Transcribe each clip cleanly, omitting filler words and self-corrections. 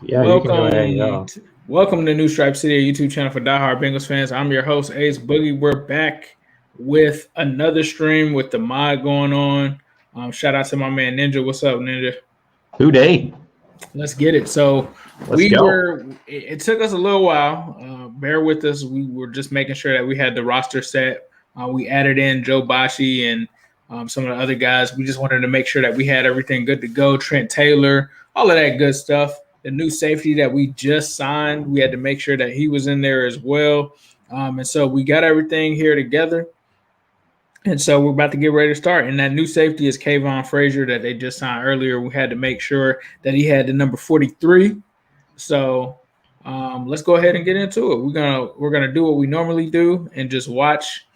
Yeah, you can go ahead and go. Welcome to New Stripe City, a YouTube channel for diehard Bengals fans. I'm your host, Ace Boogie. We're back with another stream with the mod going on. Shout out to my man Ninja. What's up, Ninja? Who day? Let's get it. So Let's go. it took us a little while. Bear with us. We were just making sure that we had the roster set. We added in Joe Bashi and some of the other guys. We just wanted to make sure that we had everything good to go. Trent Taylor, all of that good stuff. The new safety that we just signed, we had to make sure that he was in there as well. And so we got everything here together. And so we're about to get ready to start. And that new safety is Kayvon Frazier that they just signed earlier. We had to make sure that he had the number 43. So let's go ahead and get into it. We're gonna do what we normally do and just watch.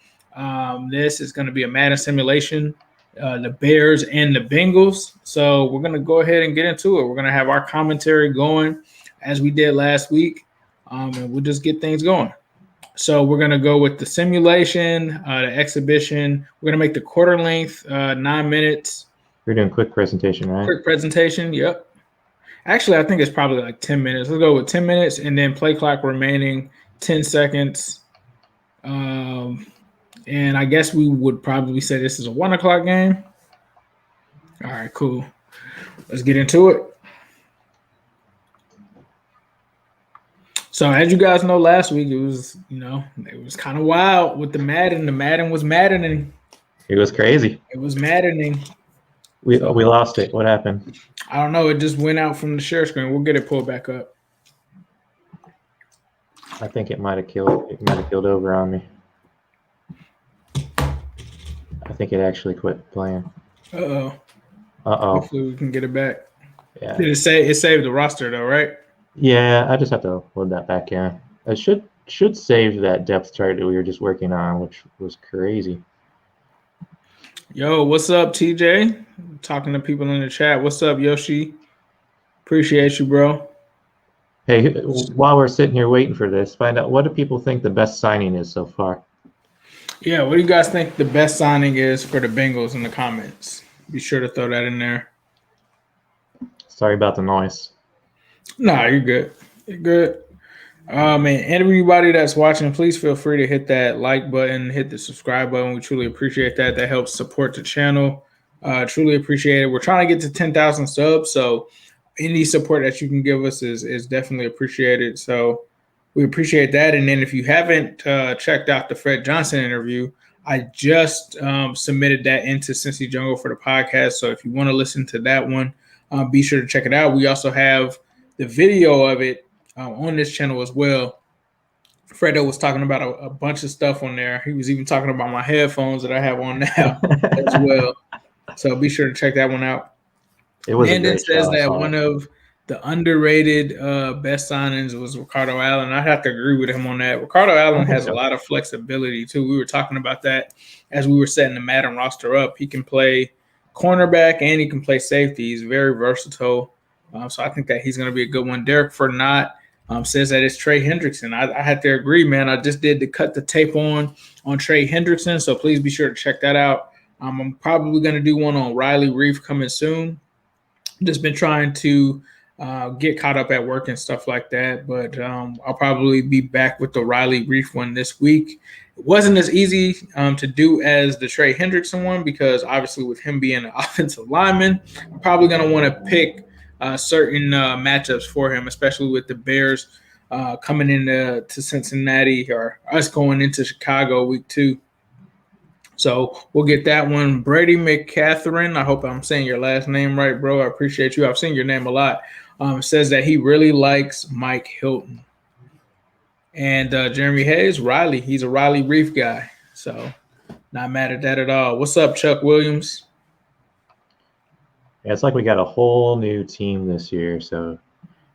This is gonna be a Madden simulation, the Bears and the Bengals. So we're gonna go ahead and get into it. We're gonna have our commentary going as we did last week, and we'll just get things going. So we're going to go with the simulation, the exhibition. We're going to make the quarter length 9 minutes. We're doing quick presentation, right? Quick presentation, yep. Actually, I think it's probably like 10 minutes. Let's go with 10 minutes and then play clock remaining 10 seconds. And I guess we would probably say this is a 1 o'clock game. All right, cool. Let's get into it. So as you guys know, last week it was kind of wild with the Madden. The Madden was maddening. It was crazy. It was maddening. We lost it. What happened? I don't know. It just went out from the share screen. We'll get it pulled back up. I think it might have killed over on me. I think it actually quit playing. Uh-oh. Uh-oh. Hopefully we can get it back. Yeah. Did it saved the roster though, right? Yeah, I just have to load that back in. It should save that depth chart that we were just working on, which was crazy. Yo, what's up, TJ? Talking to people in the chat. What's up, Yoshi? Appreciate you, bro. Hey, while we're sitting here waiting for this, find out what do people think the best signing is so far? Yeah, what do you guys think the best signing is for the Bengals in the comments? Be sure to throw that in there. Sorry about the noise. Nah, you're good. You're good. And everybody that's watching, please feel free to hit that like button, hit the subscribe button. We truly appreciate that. That helps support the channel. Truly appreciate it. We're trying to get to 10,000 subs, so any support that you can give us is definitely appreciated. So we appreciate that. And then if you haven't checked out the Fred Johnson interview, I just submitted that into Cincy Jungle for the podcast. So if you want to listen to that one, be sure to check it out. We also have the video of it on this channel as well. Fredo was talking about a bunch of stuff on there. He was even talking about my headphones that I have on now as well. So be sure to check that one out. It was and a it great says show, that one of the underrated best signings was Ricardo Allen. I have to agree with him on that. Ricardo Allen has a lot of flexibility too. We were talking about that as we were setting the Madden roster up. He can play cornerback and he can play safety. He's very versatile. So I think that he's going to be a good one. Derek Fernot says that it's Trey Hendrickson. I had to agree, man. I just did the cut the tape on Trey Hendrickson, so please be sure to check that out. I'm probably going to do one on Riley Reef coming soon. Just been trying to get caught up at work and stuff like that, but I'll probably be back with the Riley Reef one this week. It wasn't as easy to do as the Trey Hendrickson one because obviously with him being an offensive lineman, I'm probably going to want to pick certain matchups for him, especially with the Bears coming into Cincinnati or us going into Chicago week 2. So we'll get that one. Brady McCatherine, I hope I'm saying your last name right, bro. I appreciate you. I've seen your name a lot. Says that he really likes Mike Hilton. And Jeremy Hayes, Riley. He's a Riley Reef guy. So not mad at that at all. What's up, Chuck Williams? Yeah, it's like we got a whole new team this year, so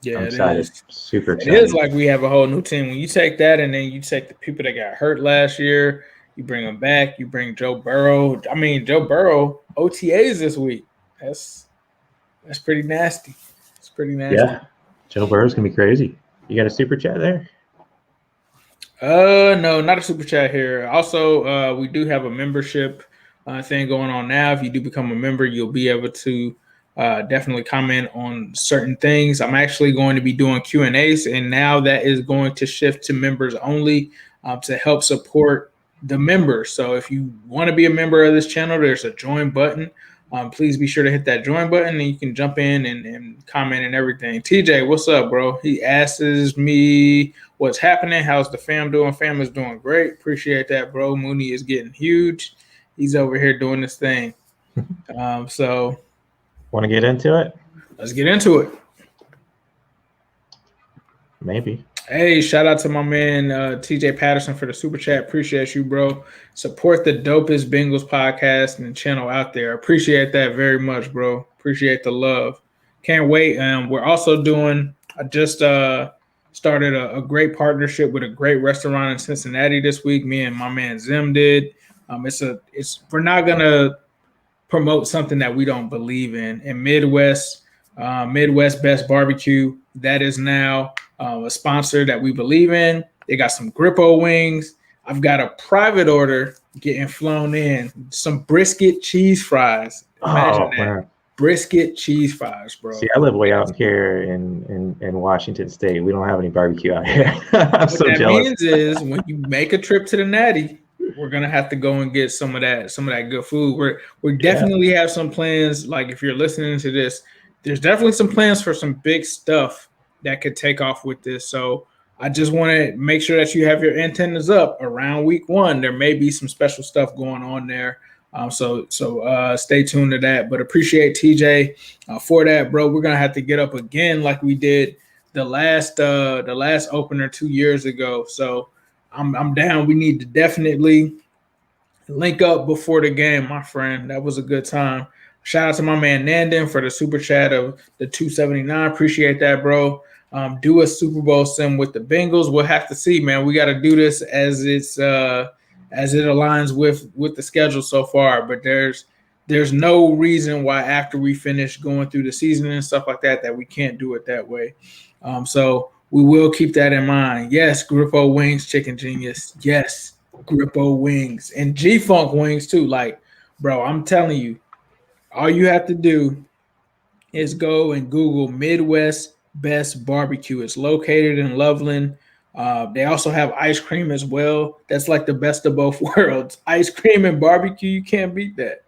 yeah, I'm excited. It is. Super excited. It is like we have a whole new team. When you take that and then you take the people that got hurt last year, you bring them back, you bring Joe Burrow. I mean, Joe Burrow, OTAs this week. That's pretty nasty. It's pretty nasty. Yeah, Joe Burrow's going to be crazy. You got a super chat there? No, not a super chat here. Also, we do have a membership thing going on now. If you do become a member, you'll be able to Definitely comment on certain things. I'm actually going to be doing Q&As, and now that is going to shift to members only to help support the members. So if you want to be a member of this channel, there's a join button. Please be sure to hit that join button, and you can jump in and comment and everything. TJ, what's up, bro? He asks me what's happening. How's the fam doing? Fam is doing great. Appreciate that, bro. Mooney is getting huge. He's over here doing this thing. So want to get into it? Let's get into it. Maybe. Hey, shout out to my man TJ Patterson for the super chat. Appreciate you, bro. Support the dopest Bengals podcast and channel out there. Appreciate that very much, bro. Appreciate the love. Can't wait. We're also doing. I just started a great partnership with a great restaurant in Cincinnati this week. Me and my man Zim did. We're not gonna promote something that we don't believe in. And Midwest Best Barbecue, that is now a sponsor that we believe in. They got some Grippo wings. I've got a private order getting flown in. Some brisket cheese fries. Imagine that. Man. Brisket cheese fries, bro. See, I live way out here in Washington State. We don't have any barbecue out here. I'm so jealous. What that means is when you make a trip to the Natty, we're gonna have to go and get some of that good food. We definitely have some plans. Like if you're listening to this, there's definitely some plans for some big stuff that could take off with this. So I just want to make sure that you have your antennas up around week 1. There may be some special stuff going on there. So stay tuned to that. But appreciate TJ for that, bro. We're gonna have to get up again like we did the last opener 2 years ago. So I'm down. We need to definitely link up before the game, my friend. That was a good time. Shout out to my man Nandon for the super chat of the 279. Appreciate that, bro. Do a Super Bowl sim with the Bengals. We'll have to see, man. We got to do this as it aligns with the schedule so far. But there's no reason why after we finish going through the season and stuff like that we can't do it that way. So we will keep that in mind. Yes, Grippo Wings, Chicken Genius. Yes, Grippo Wings. And G-Funk Wings, too. Like, bro, I'm telling you, all you have to do is go and Google Midwest Best Barbecue. It's located in Loveland. They also have ice cream as well. That's like the best of both worlds. Ice cream and barbecue, you can't beat that.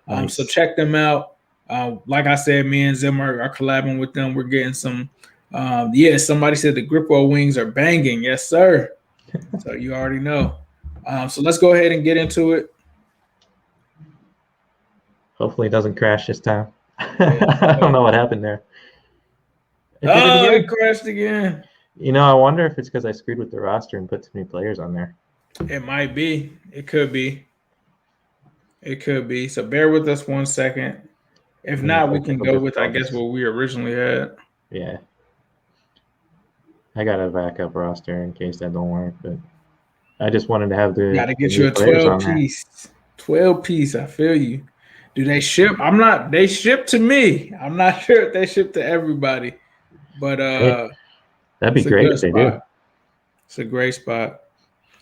Nice. So check them out. Like I said, me and Zim are collabing with them. We're getting some somebody said the Grippo wings are banging. Yes, sir. So you already know. So let's go ahead and get into it. Hopefully it doesn't crash this time. I don't know what happened there. It crashed again. You know, I wonder if it's because I screwed with the roster and put too many players on there. It might be. It could be. So bear with us 1 second. If not, we can go with, I guess, what we originally had. Yeah. I got a backup roster in case that don't work, but I just wanted to have the. Got to get you a 12-piece. 12-piece. I feel you. Do they ship? They ship to me. I'm not sure if they ship to everybody, but that'd be great if they do. It's a great spot.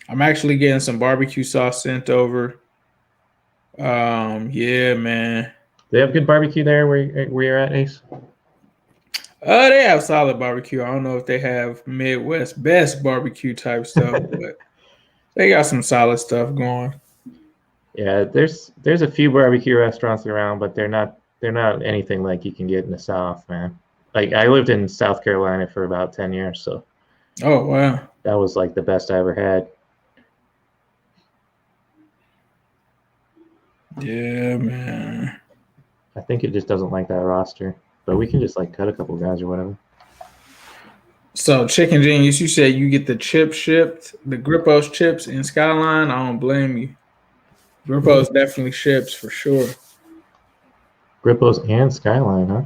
I'm actually getting some barbecue sauce sent over. Yeah, man. They have good barbecue there where you're at, Ace? They have solid barbecue. I don't know if they have Midwest Best Barbecue type stuff, but they got some solid stuff going. Yeah, there's a few barbecue restaurants around, but they're not anything like you can get in the South, man. Like I lived in South Carolina for about 10 years, so. Oh wow. That was like the best I ever had. Yeah, man. I think it just doesn't like that roster, but we can just like cut a couple guys or whatever. So Chicken Genius, you said you get the chips shipped, the Grippo's chips in Skyline. I don't blame you. Grippo's definitely ships for sure. Grippo's and Skyline, huh?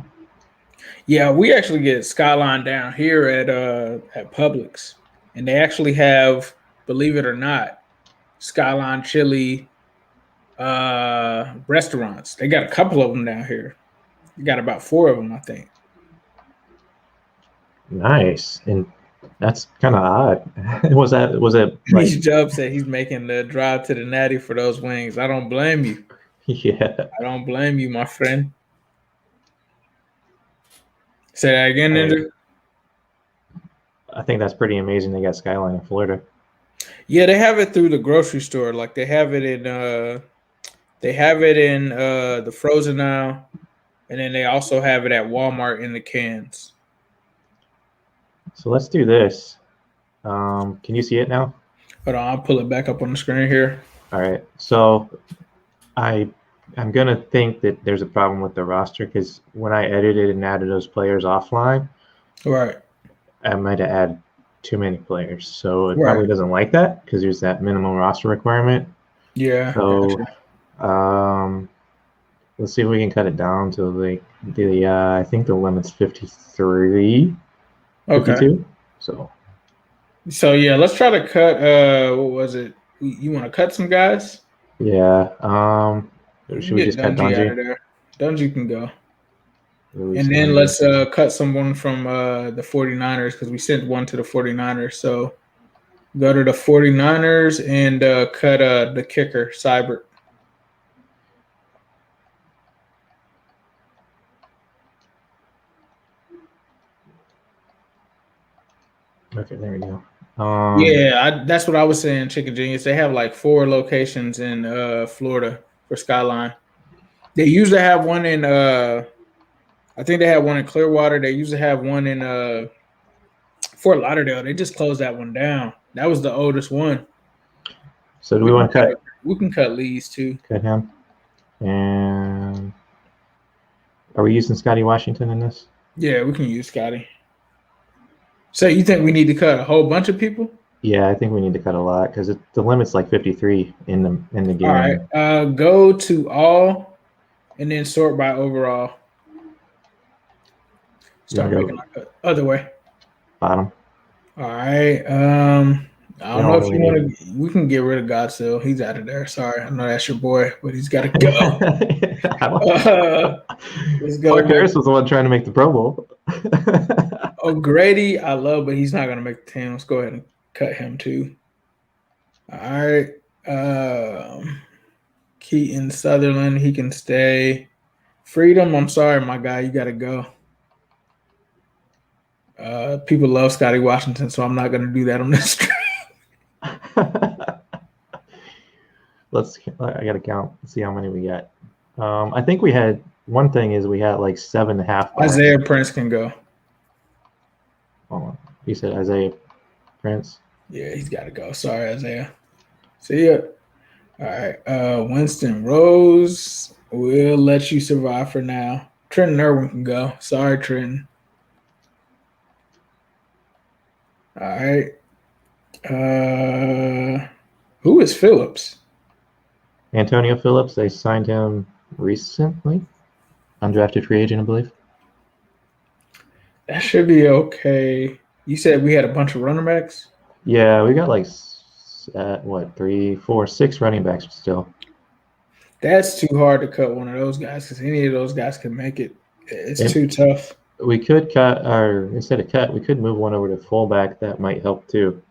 Yeah, we actually get Skyline down here at Publix, and they actually have, believe it or not, Skyline Chili restaurants. They got a couple of them down here. They got about 4 of them, I think. Nice. And that's kind of odd. Was it like... Job said he's making the drive to the Natty for those wings. I don't blame you. Yeah. I don't blame you, my friend. Say that again, Ninja. I think that's pretty amazing. They got Skyline in Florida. Yeah, they have it through the grocery store. Like they have it in the frozen now, and then they also have it at Walmart in the cans. So let's do this. Can you see it now? Hold on, I'll pull it back up on the screen here. All right. So I'm gonna think that there's a problem with the roster because when I edited and added those players offline, Right. I might have added too many players. So it Right. probably doesn't like that because there's that minimum roster requirement. Yeah. So gotcha. let's see if we can cut it down to the I think the limit's 53, 52. Okay. So yeah, let's try to cut. What was it? You want to cut some guys? Yeah. Should we Get just cut Dungy out Dungy? of there. Dungy can go. Release And then Dungy. let's cut someone from the 49ers because we sent one to the 49ers. So go to the 49ers and cut the kicker, Seibert. Okay, there we go. Yeah, that's what I was saying, Chicken Genius. They have like 4 locations in Florida for Skyline. They usually have one in I think they have one in Clearwater. They usually have one in Fort Lauderdale. They just closed that one down. That was the oldest one. So do we want to cut? We can cut Lee's too. Cut him. And are we using Scotty Washington in this? Yeah, we can use Scotty. So you think we need to cut a whole bunch of people? Yeah, I think we need to cut a lot because the limit's like 53 in the game. All right, go to all, and then sort by overall. Start making a cut. Other way. Bottom. All right. I don't know if you want to. We can get rid of Godzilla. He's out of there. Sorry, I know that's your boy, but he's got to go. Let's go. Clark Harris was the one trying to make the Pro Bowl. Grady, I love, but he's not going to make the team. Let's go ahead and cut him too. All right. Keaton Sutherland, he can stay. Freedom, I'm sorry, my guy, you got to go. People love Scotty Washington, so I'm not going to do that on this stream. I got to count. Let's see how many we got. I think we had one thing is we had like 7.5. Isaiah Prince can go. Hold on. You said Isaiah Prince? Yeah, he's got to go. Sorry, Isaiah. See ya. All right. Winston Rose, we'll let you survive for now. Trenton Irwin can go. Sorry, Trenton. All right. Who is Phillips? Antonio Phillips. They signed him recently. Undrafted free agent, I believe. That should be okay. You said we had a bunch of running backs? Yeah, we got like 3, 4, 6 running backs still. That's too hard to cut one of those guys because any of those guys can make it. It's too tough. We could cut, or instead of cut, we could move one over to fullback. That might help too.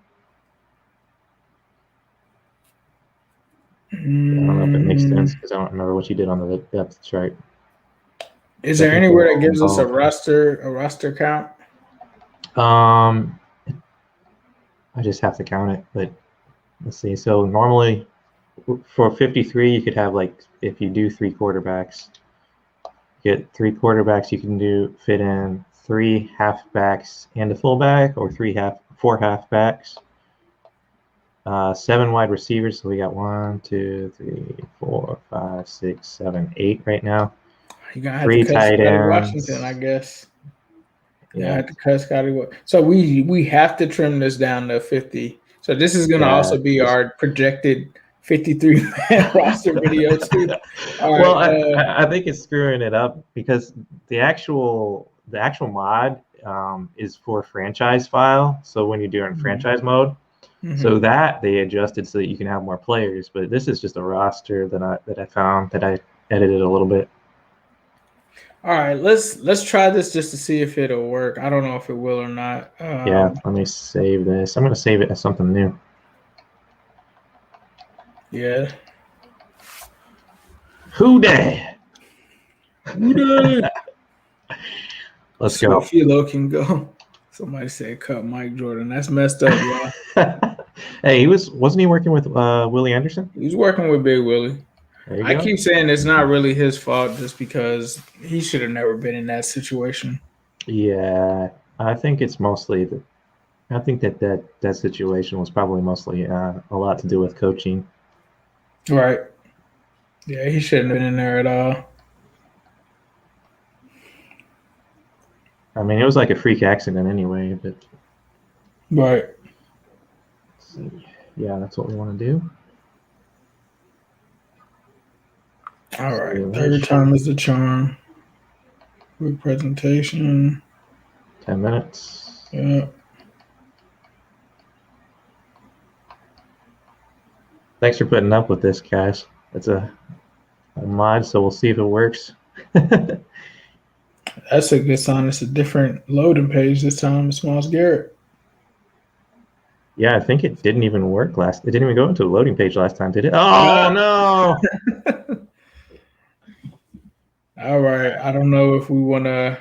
I don't know if it makes sense because I don't remember what you did on the depth chart. Is there anywhere that gives us a roster count? I just have to count it, but let's see. So normally for 53, you could have like, if you do 3 quarterbacks, get 3 quarterbacks, you can fit in 3 halfbacks and a fullback, or 4 halfbacks. 7 wide receivers. So we got 1, 2, 3, 4, 5, 6, 7, 8 right now. You're gonna have 3 to cut tight ends. Washington, I guess. Yeah, I have to cut Scotty. So we have to trim this down to 50. So this is gonna also be our projected 53-man roster video too. Well, I think it's screwing it up because the actual mod is for franchise file. So when you do it in franchise mode, so that they adjusted so that you can have more players. But this is just a roster that I found that I edited a little bit. All right, let's try this just to see if it'll work. I don't know if it will or not. Yeah, let me save this. I'm going to save it as something new. Yeah. Who dat? Let's so go. Philo can go. Somebody said cut Mike Jordan. That's messed up, y'all. Hey, wasn't he working with Willie Anderson? He's working with Big Willie. I Go. keep saying it's not really his fault just because he should have never been in that situation. Yeah, I think it's mostly I think that situation was probably mostly a lot to do with coaching. Right. Yeah, he shouldn't have been in there at all. I mean, it was like a freak accident anyway, but Right. Yeah, that's what we want to do. All right. Third time is the charm. Quick presentation. 10 minutes. Yeah. Thanks for putting up with this, guys. It's a mod, so we'll see if it works. That's a good sign. It's a different loading page this time. It's Miles Garrett. Yeah, I think it didn't even work last. It didn't even go into the loading page last time, did it? Oh no! All right. I don't know if we want to.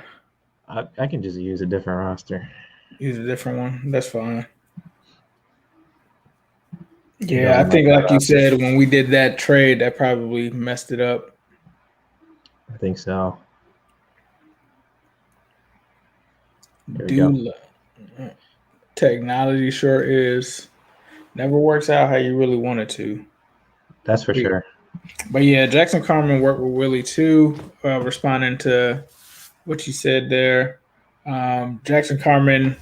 I can just use a different roster. Use a different one. That's fine. Yeah, I think like you said, when we did that trade, that probably messed it up. I think so. Technology sure is. Never works out how you really want it to. That's for sure. But yeah, Jackson Carman worked with Willie too, responding to what you said there. Jackson Carman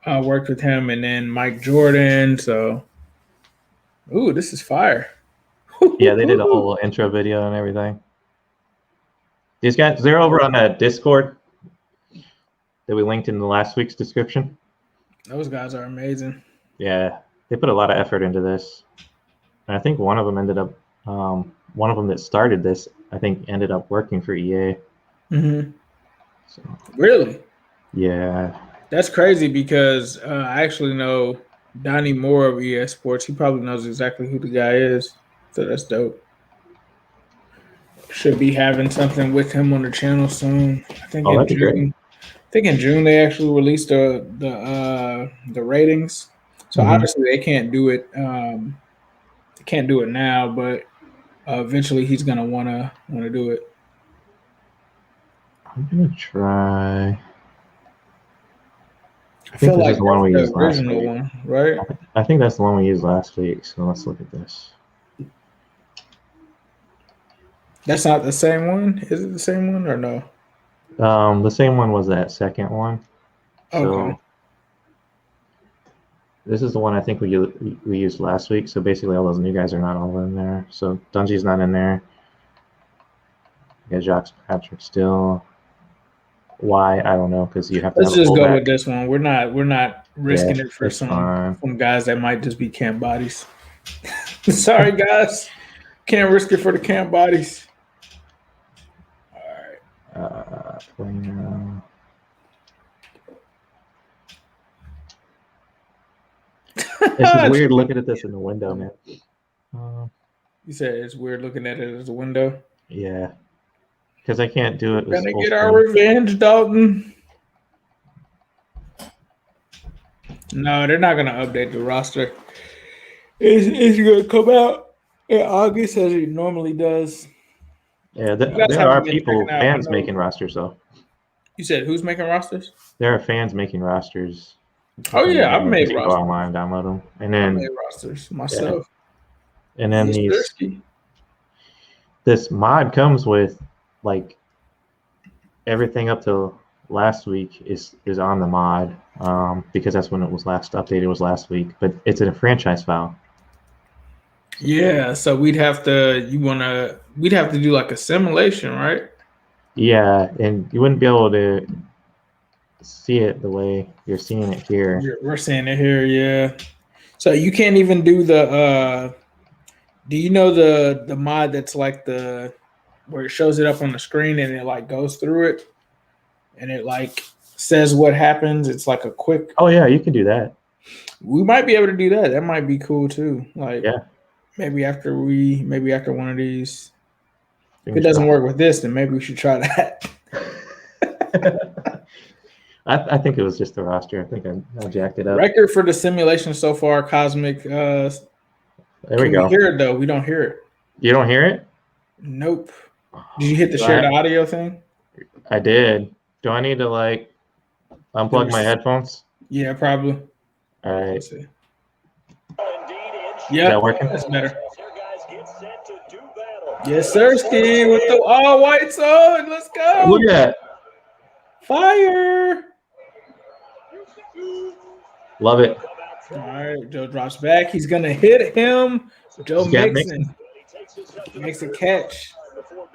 worked with him, and then Mike Jordan. So, ooh, this is fire. Yeah, they did a whole intro video and everything. These guys, they're over on that Discord that we linked in the last week's description. Those guys are amazing. Yeah, they put a lot of effort into this. And I think one of them ended up, one of them that started this, I think ended up working for EA. Mm-hmm. So, really? Yeah. That's crazy because I actually know Donnie Moore of EA Sports. He probably knows exactly who the guy is. So that's dope. Should be having something with him on the channel soon. I think in June. I think in June they actually released the ratings. So obviously they can't do it. They can't do it now, but eventually he's gonna wanna do it. I'm gonna try. I feel like that's the one we used last week. One, right? I think that's the one we used last week. So let's look at this. That's not the same one? Is it the same one or no? The same one was that second one. Okay. So this is the one I think we used last week. So basically all those new guys are not all in there. So Dungy's not in there. Yeah, Jacques Patrick still. Why? I don't know, because you have to. Let's just go with this one. We're not risking it for some guys that might just be camp bodies. Sorry, guys. Can't risk it for the camp bodies. Play now. This is weird looking at this in the window, man. You said it's weird looking at it as a window? Yeah. Because I can't do it. We're gonna get our revenge, Dalton. No, they're not gonna update the roster. It's gonna come out in August as it normally does. Yeah, there are fans making rosters though. You said who's making rosters? There are fans making rosters. Oh yeah, I've made rosters. Go online, download them, and then I made rosters myself. Yeah. And then this mod comes with like everything up to last week is on the mod because that's when it was last updated. Was last week, but it's in a franchise file. Yeah, so we'd have to do like a simulation, right? Yeah, and you wouldn't be able to see it the way you're seeing it here. We're seeing it here, yeah. So you can't even do the do you know the mod that's like where it shows it up on the screen and it like goes through it and it like says what happens? It's like a quick. Oh yeah, you can do that. We might be able to do that. That might be cool too. Like yeah. Maybe after one of these. If it doesn't work with this, then maybe we should try that. I think it was just the roster. I think I jacked it up. Record for the simulation so far, Cosmic. There we go. We hear it though. We don't hear it. You don't hear it? Nope. Did you hit the share the audio thing? I did. Do I need to like unplug my headphones? Yeah, probably. All right. Let's see. Yeah, that working? That's better. Yes, sir, Steve, with the all whites on. Let's go. Look at that. Fire. Love it. All right, Joe drops back. He's going to hit him. Joe Mixon makes a catch.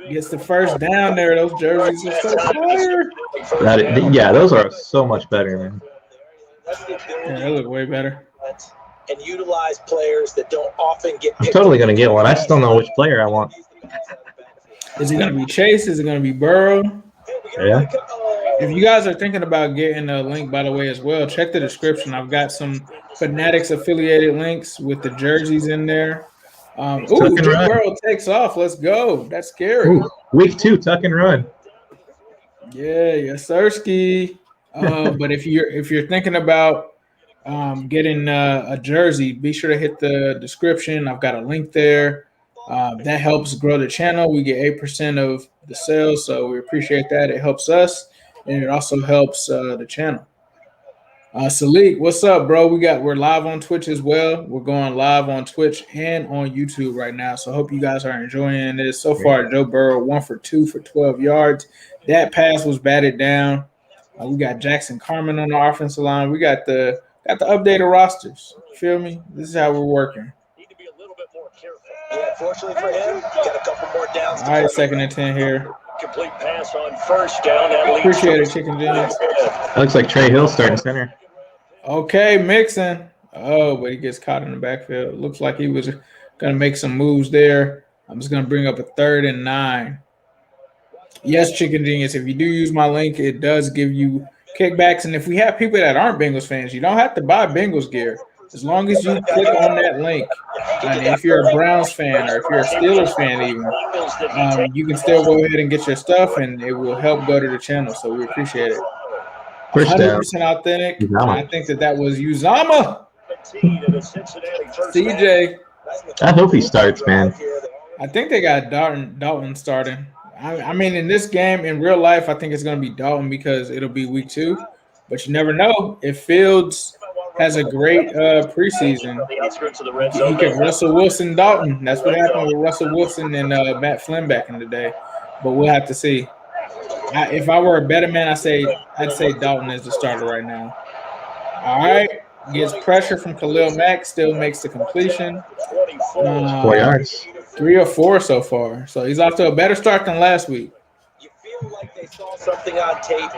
Gets the first down there. Those jerseys are so fire. Yeah, those are so much better, man. Yeah, they look way better. And utilize players that don't often get picked. I'm totally going to get one. I just don't know which player I want. Is it going to be Chase? Is it going to be Burrow? Yeah. If you guys are thinking about getting a link, by the way, as well, check the description. I've got some Fanatics affiliated links with the jerseys in there. Joe Burrow takes off. Let's go. That's scary. Week 2, tuck and run. Yeah, yes, sirski. But if you're thinking about getting a jersey, be sure to hit the description. I've got a link there. That helps grow the channel. We get 8% of the sales, so we appreciate that. It helps us, and it also helps the channel. Salik, what's up, bro? We're live on Twitch as well. We're going live on Twitch and on YouTube right now, so I hope you guys are enjoying this. So far, Joe Burrow 1 for 2 for 12 yards. That pass was batted down. We got Jackson Carman on the offensive line. We got the updated rosters. You feel me? This is how we're working. Yeah, fortunately for him, got a couple more downs. All right, 2nd and 10 here. Complete pass on first down. Appreciate it, Chicken Genius. Looks like Trey Hill starting center. Okay, Mixon. Oh, but he gets caught in the backfield. Looks like he was going to make some moves there. I'm just going to bring up a 3rd and 9. Yes, Chicken Genius, if you do use my link, it does give you kickbacks. And if we have people that aren't Bengals fans, you don't have to buy Bengals gear. As long as you click on that link, and if you're a Browns fan or if you're a Steelers fan even, you can still go ahead and get your stuff, and it will help go to the channel. So we appreciate it. 100% authentic. I think that was Uzama. CJ. I hope he starts, man. I think they got Dalton starting. I mean, in this game, in real life, I think it's going to be Dalton because it'll be week 2. But you never know. If Fields has a great preseason, he can Russell Wilson Dalton. That's what happened with Russell Wilson and Matt Flynn back in the day. But we'll have to see. If I were a better man, I'd say Dalton is the starter right now. All right. Gets pressure from Khalil Mack. Still makes the completion. 4 yards. 3 or 4 so far. So he's off to a better start than last week. You feel like they saw something on tape.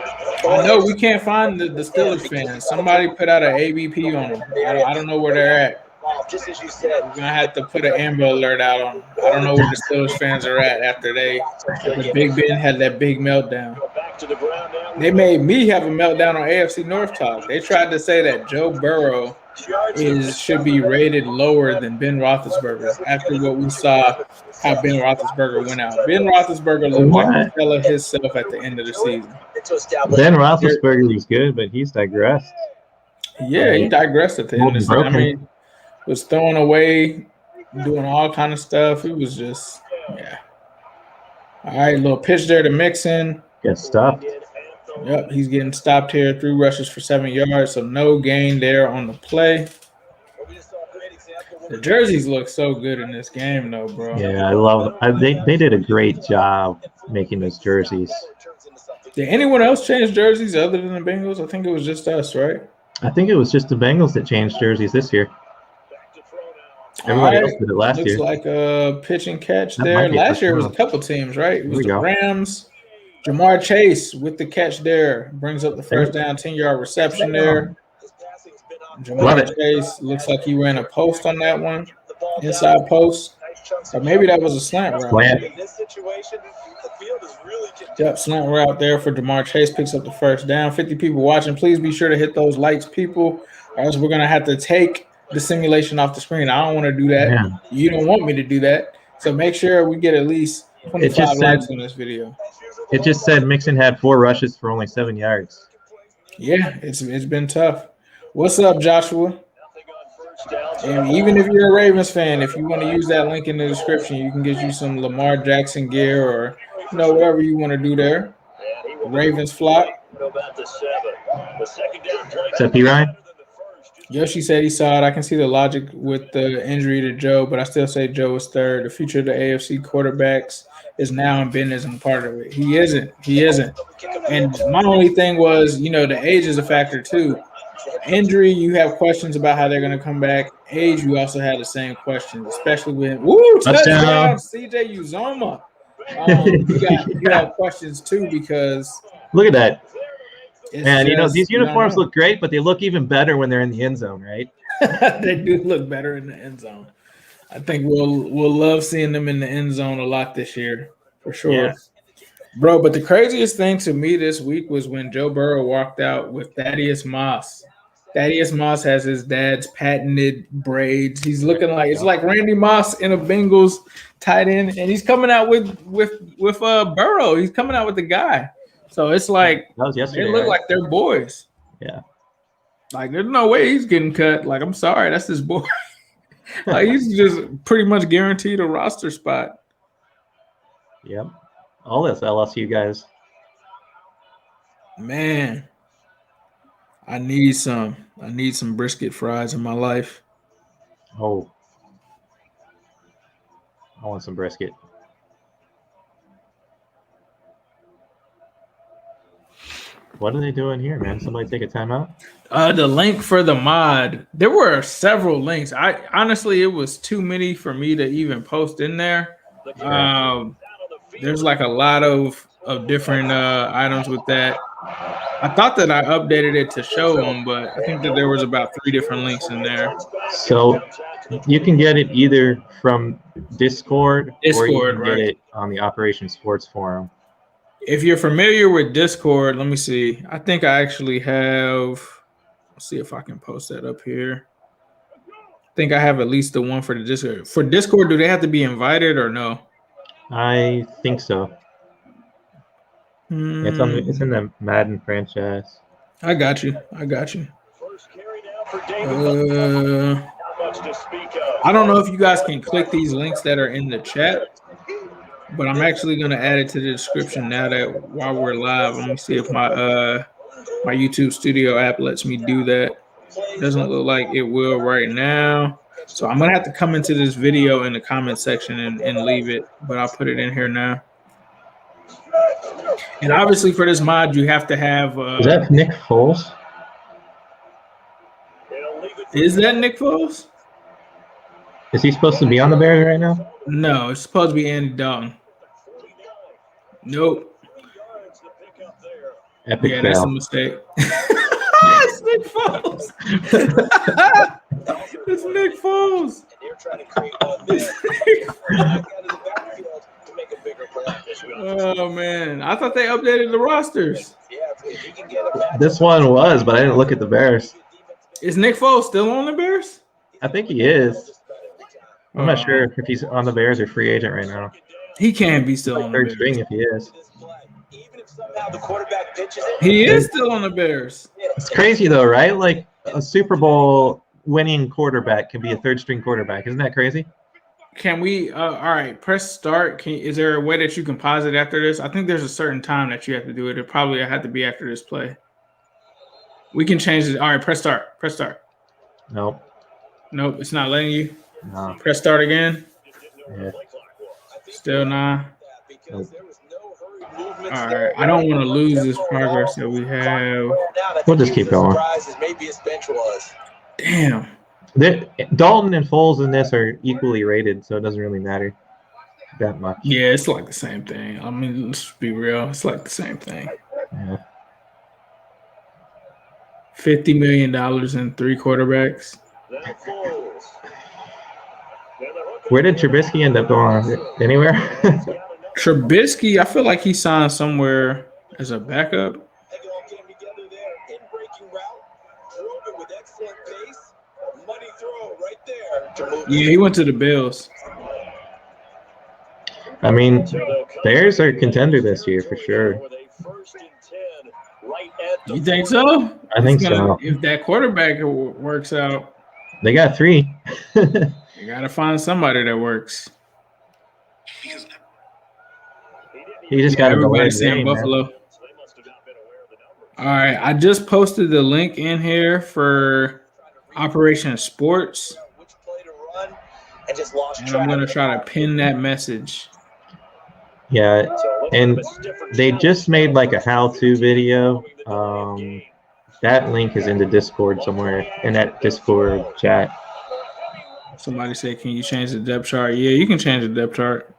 I know we can't find the Steelers fans. Somebody put out an ABP on them. I don't know where they're at. Just as you said, we're gonna have to put an Amber Alert out on them. I don't know where the Steelers fans are at after the Big Ben had that big meltdown. They made me have a meltdown on AFC North talk. They tried to say that Joe Burrow should be rated lower than Ben Roethlisberger after what we saw how Ben Roethlisberger went out. Ben Roethlisberger looked like a fella himself at the end of the season. Ben Roethlisberger was good, but he's digressed. Yeah, he digressed at the end of the season. I mean, was throwing away, doing all kind of stuff. It was just, yeah. All right, little pitch there to Mixon. Get stopped. Yep, he's getting stopped here. 3 rushes for 7 yards, so no gain there on the play. The jerseys look so good in this game, though, bro. Yeah, I love it. They did a great job making those jerseys. Did anyone else change jerseys other than the Bengals? I think it was just us, right? I think it was just the Bengals that changed jerseys this year. Everybody else did it last year. Looks like a pitch and catch there. Last year it was a couple teams, right? It was the Rams. Jamar Chase with the catch there. Brings up the first down, 10-yard reception there. Jamar Chase looks like he ran a post on that one. Inside post. Or maybe that was a slant route. Yep, slant route there for Jamar Chase. Picks up the first down. 50 people watching. Please be sure to hit those likes, people. Or else we're going to have to take the simulation off the screen. I don't want to do that. Yeah. You don't want me to do that. So make sure we get at least 25 likes on this video. It just said Mixon had 4 rushes for only 7 yards. Yeah, it's been tough. What's up, Joshua? And even if you're a Ravens fan, if you want to use that link in the description, you can get you some Lamar Jackson gear or whatever you want to do there. Ravens flock. Is that P. Ryan? Yoshi said he saw it. I can see the logic with the injury to Joe, but I still say Joe is third. The future of the AFC quarterbacks is now, and Ben isn't part of it. He isn't. He isn't. And my only thing was, the age is a factor too. Injury, you have questions about how they're going to come back. Age, you also had the same questions, especially when touchdown CJ Uzoma. You have questions too because look at that. And these uniforms look great, but they look even better when they're in the end zone, right? They do look better in the end zone. I think we'll love seeing them in the end zone a lot this year, for sure. Yeah. Bro, but the craziest thing to me this week was when Joe Burrow walked out with Thaddeus Moss. Thaddeus Moss has his dad's patented braids. He's looking like it's like Randy Moss in a Bengals tight end, and he's coming out with Burrow. He's coming out with the guy. So it's like that was yesterday, they look like they're boys. Yeah. Like there's no way he's getting cut. Like I'm sorry, that's his boy. Like he's just pretty much guaranteed a roster spot. Yep. All this LSU guys. Man, I need some brisket fries in my life. Oh. I want some brisket. What are they doing here, man? Somebody take a timeout? The link for the mod. There were several links. I honestly, it was too many for me to even post in there. There's like a lot of different items with that. I thought that I updated it to show them, but I think that there was about 3 different links in there. So you can get it either from Discord or you can get it on the Operation Sports forum. If you're familiar with Discord, let me see. I think I actually have. Let's see if I can post that up here. I think I have at least the one for the Discord. For Discord, do they have to be invited or no? I think so. It's in the Madden franchise. I got you. I don't know if you guys can click these links that are in the chat, but I'm actually going to add it to the description now that while we're live. Let me see if my YouTube Studio app lets me do that. It doesn't look like it will right now. So I'm going to have to come into this video in the comment section and leave it, but I'll put it in here now. And obviously for this mod, you have to have... Is that Nick Foles? Is that Nick Foles? Is he supposed to be on the Bears right now? No, it's supposed to be Andy Dalton. Nope. Epic fail. That's a mistake. It's Nick Foles. It's Nick Foles. Oh man, I thought they updated the rosters. This one was, but I didn't look at the Bears. Is Nick Foles still on the Bears? I think he is. I'm not sure if he's on the Bears or free agent right now. He can be still on the third Bears. String if he is. He is still on the Bears. It's crazy though, right? Like a Super Bowl winning quarterback can be a third string quarterback. Isn't that crazy? Can we all right, press start. Is there a way that you can pause it after this? I think there's a certain time that you have to do it. It probably have to be after this play. We can change it. All right, press start. Press start. Nope, it's not letting you. No. Press start again. Yeah. Still not. Nope. All right, I don't want to lose this progress that we have. We'll just keep going. Damn. Dalton and Foles in this are equally rated, so it doesn't really matter that much. Yeah, it's like the same thing. I mean, let's be real. It's like the same thing. Yeah. $50 million in 3 quarterbacks. Where did Trubisky end up going? Anywhere? Trubisky, I feel like he signed somewhere as a backup. Yeah, he went to the Bills. I mean, Bears are a contender this year for sure. You think so? I think so. If that quarterback works out, they got 3. you got to find somebody that works. You just got to go everybody saying Buffalo. Man. All right, I just posted the link in here for Operation Sports. And I'm going to try to pin that message. Yeah, and they just made like a how-to video. That link is in the Discord somewhere, in that Discord chat. Somebody said, can you change the depth chart? Yeah, you can change the depth chart.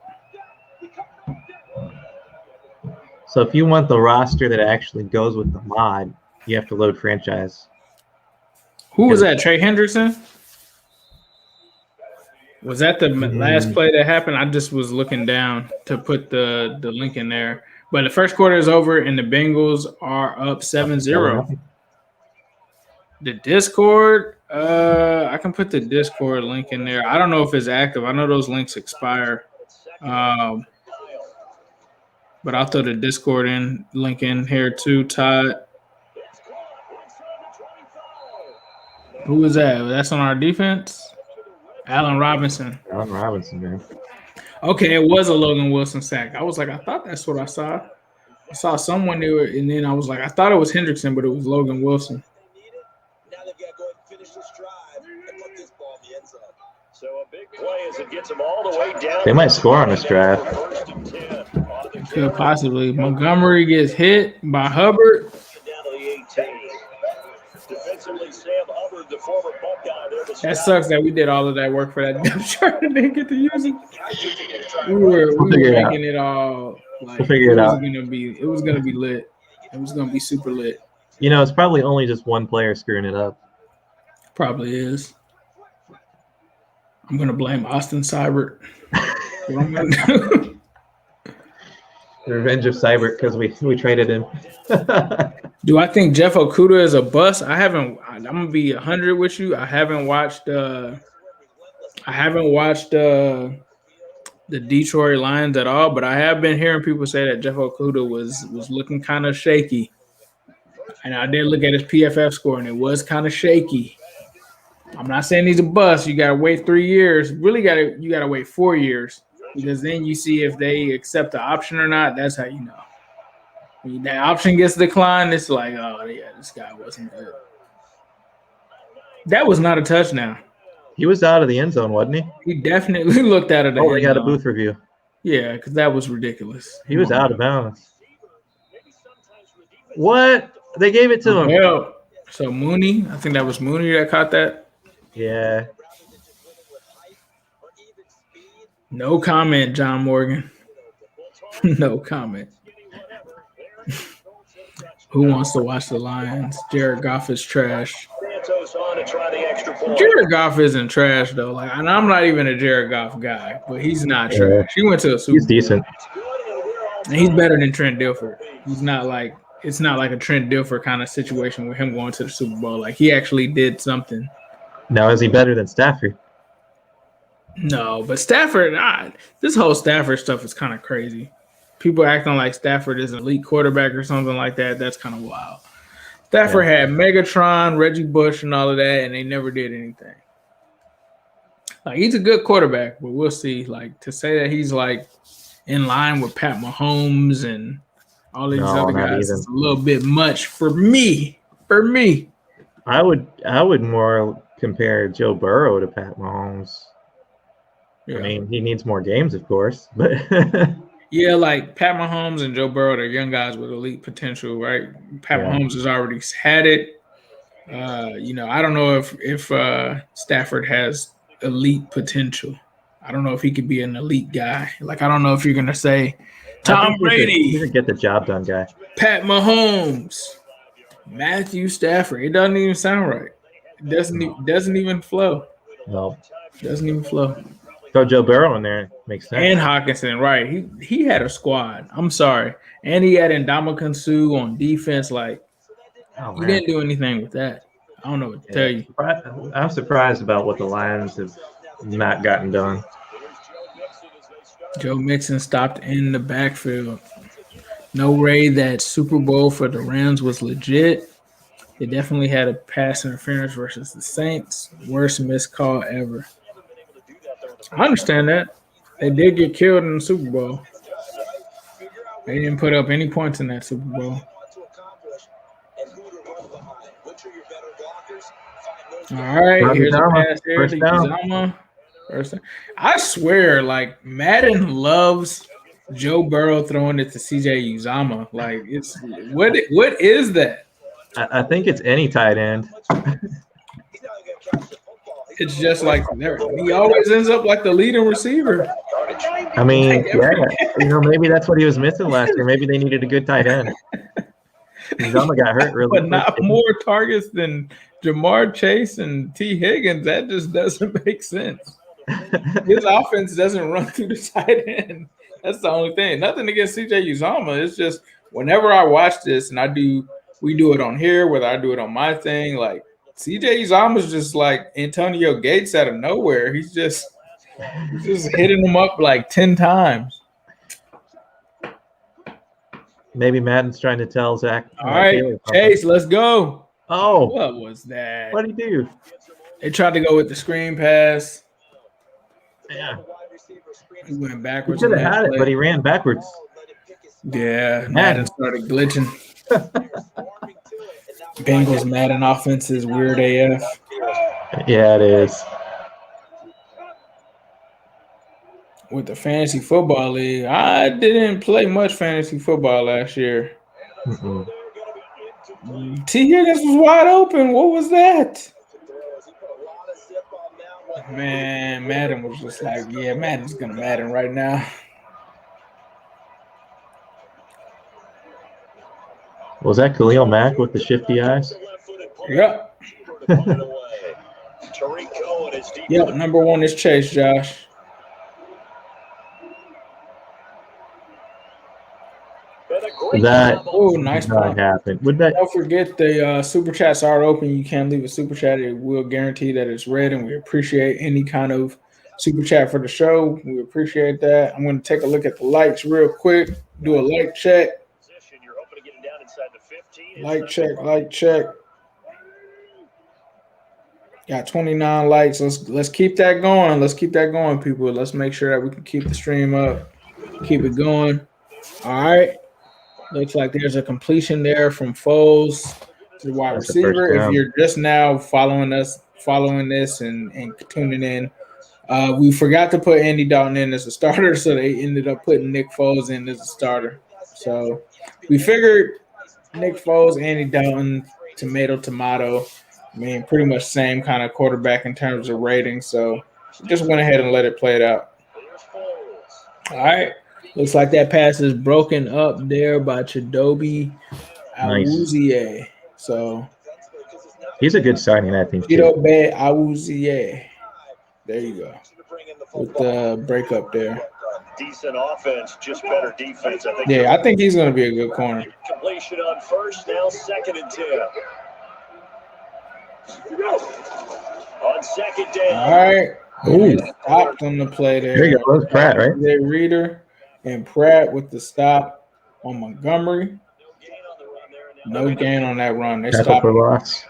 So if you want the roster that actually goes with the mod, you have to load franchise. Who was that? Trey Hendrickson? Was that the last play that happened? I just was looking down to put the link in there. But the first quarter is over, and the Bengals are up 7-0. The Discord, I can put the Discord link in there. I don't know if it's active. I know those links expire. But I'll throw the Discord link in here too, Todd. Who is that? That's on our defense? Allen Robinson. Allen Robinson, man. Okay, it was a Logan Wilson sack. I was like, I thought that's what I saw. I saw someone do it, and then I was like, I thought it was Hendrickson, but it was Logan Wilson. Now they've got to go and finish this drive and put this ball in the end zone. So a big play as it gets them all the way down. They might score on this drive. Could possibly. Montgomery gets hit by Hubbard. That sucks that we did all of that work for that depth chart and didn't get to use it. We were making it all like it was gonna be lit. It was gonna be super lit. You know, it's probably only just one player screwing it up. Probably is. I'm gonna blame Austin Seibert. What I'm gonna do. Revenge of Seibert because we traded him. Do I think Jeff Okudah is a bust? I'm gonna be 100 with you. I haven't watched the Detroit Lions at all, but I have been hearing people say that Jeff Okudah was looking kind of shaky. And I did look at his PFF score, and it was kind of shaky. I'm not saying he's a bust. You gotta wait 3 years. Really you gotta wait 4 years. Because then you see if they accept the option or not. That's how you know. When that option gets declined, it's like, oh, yeah, this guy wasn't good. That was not a touchdown. He was out of the end zone, wasn't he? He definitely looked out of the end zone. Oh, they got a booth review. Yeah, because that was ridiculous. He was out of bounds. What? They gave it to him. Well, so Mooney, I think that was Mooney that caught that. Yeah. No comment, John Morgan. No comment. Who wants to watch the Lions? Jared Goff is trash. Jared Goff isn't trash though. Like, and I'm not even a Jared Goff guy, but he's not trash. He went to a Super Bowl. He's decent. And he's better than Trent Dilfer. It's not like a Trent Dilfer kind of situation with him going to the Super Bowl. Like, he actually did something. Now, is he better than Stafford? No, but Stafford, this whole Stafford stuff is kind of crazy. People acting like Stafford is an elite quarterback or something like that. That's kind of wild. Stafford had Megatron, Reggie Bush, and all of that, and they never did anything. Like, he's a good quarterback, but we'll see. Like, to say that he's like in line with Pat Mahomes and all these other guys is a little bit much for me. I would more compare Joe Burrow to Pat Mahomes. Yeah. I mean, he needs more games, of course, but yeah, like Pat Mahomes and Joe Burrow, they're young guys with elite potential, right? Pat Mahomes has already had it. I don't know if Stafford has elite potential. I don't know if he could be an elite guy. Like, I don't know if you're gonna say Tom Brady. He's a get the job done guy. Pat Mahomes, Matthew Stafford. It doesn't even sound right. It doesn't even flow. No, doesn't even flow. Throw Joe Burrow in there. Makes sense. And Hawkinson, right. He had a squad. I'm sorry. And he had Ndamukong Suh on defense. Like, he didn't do anything with that. I don't know what to tell you. I'm surprised about what the Lions have not gotten done. Joe Mixon stopped in the backfield. No way that Super Bowl for the Rams was legit. They definitely had a pass interference versus the Saints. Worst missed call ever. I understand that. They did get killed in the Super Bowl. They didn't put up any points in that Super Bowl. All right, here's a pass here to Uzama. I swear, like, Madden loves Joe Burrow throwing it to CJ Uzama. Like, it's what is that? I think it's any tight end. It's just like he always ends up like the leading receiver. I mean, maybe that's what he was missing last year. Maybe they needed a good tight end. Uzama got hurt really but not more targets than Jamar Chase and T. Higgins. That just doesn't make sense. His offense doesn't run through the tight end. That's the only thing. Nothing against CJ Uzama. It's just whenever I watch this and we do it on here, whether I do it on my thing, like CJ Uzama's just like Antonio Gates out of nowhere. He's just hitting him up like 10 times. Maybe Madden's trying to tell Zach. All right, Chase, let's go. Oh, what was that? What did he do? They tried to go with the screen pass. Yeah. He went backwards. He could have had it, but he ran backwards. Yeah, Madden started glitching. Bengals Madden offense is weird AF. Yeah, it is. With the fantasy football league, I didn't play much fantasy football last year. T. Higgins was wide open. What was that? Man, Madden was just like, yeah, Madden's gonna Madden right now. Was that Khalil Mack with the shifty eyes? Yep. Yep, number one is Chase, Josh. That nice not happen. Would that? Don't forget the super chats are open. You can leave a super chat. It will guarantee that it's read, and we appreciate any kind of super chat for the show. We appreciate that. I'm going to take a look at the likes real quick. Do a like check. Like check. Got 29 likes. Let's keep that going. Let's keep that going, people. Let's make sure that we can keep the stream up. Keep it going. All right. Looks like there's a completion there from Foles to the wide receiver. If you're just now following this and tuning in, we forgot to put Andy Dalton in as a starter, so they ended up putting Nick Foles in as a starter. So we figured Nick Foles, Andy Dalton, tomato. I mean, pretty much same kind of quarterback in terms of rating. So just went ahead and let it play it out. All right. Looks like that pass is broken up there by Chidobe Awuzie. Nice. So he's a good signing, I think. Chidobe Awuzie. There you go. With the breakup there. Decent offense, just better defense. I think he's going to be a good corner. Completion on first, now 2nd and 10. On 2nd down. All right. Ooh. Stopped on the play there. There you go. That's Pratt, right? Reader. And Pratt with the stop on Montgomery. No gain on that run. They tackle for loss.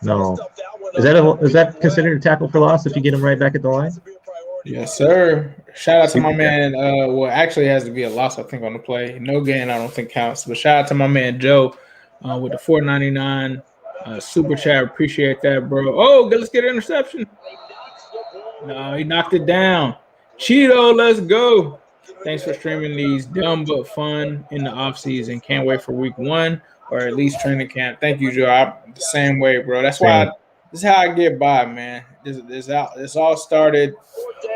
No. Is that considered a tackle for loss if you get him right back at the line? Yes, sir. Shout out to my man. Well, actually, it has to be a loss, I think, on the play. No gain, I don't think counts. But shout out to my man Joe with the $4.99 super chat. Appreciate that, bro. Oh, let's get an interception. No, he knocked it down. Cheeto, let's go. Thanks for streaming these dumb but fun in the offseason. Can't wait for week 1 or at least training camp. Thank you, Joe. I'm the same way, bro. That's why this is how I get by, man. This all started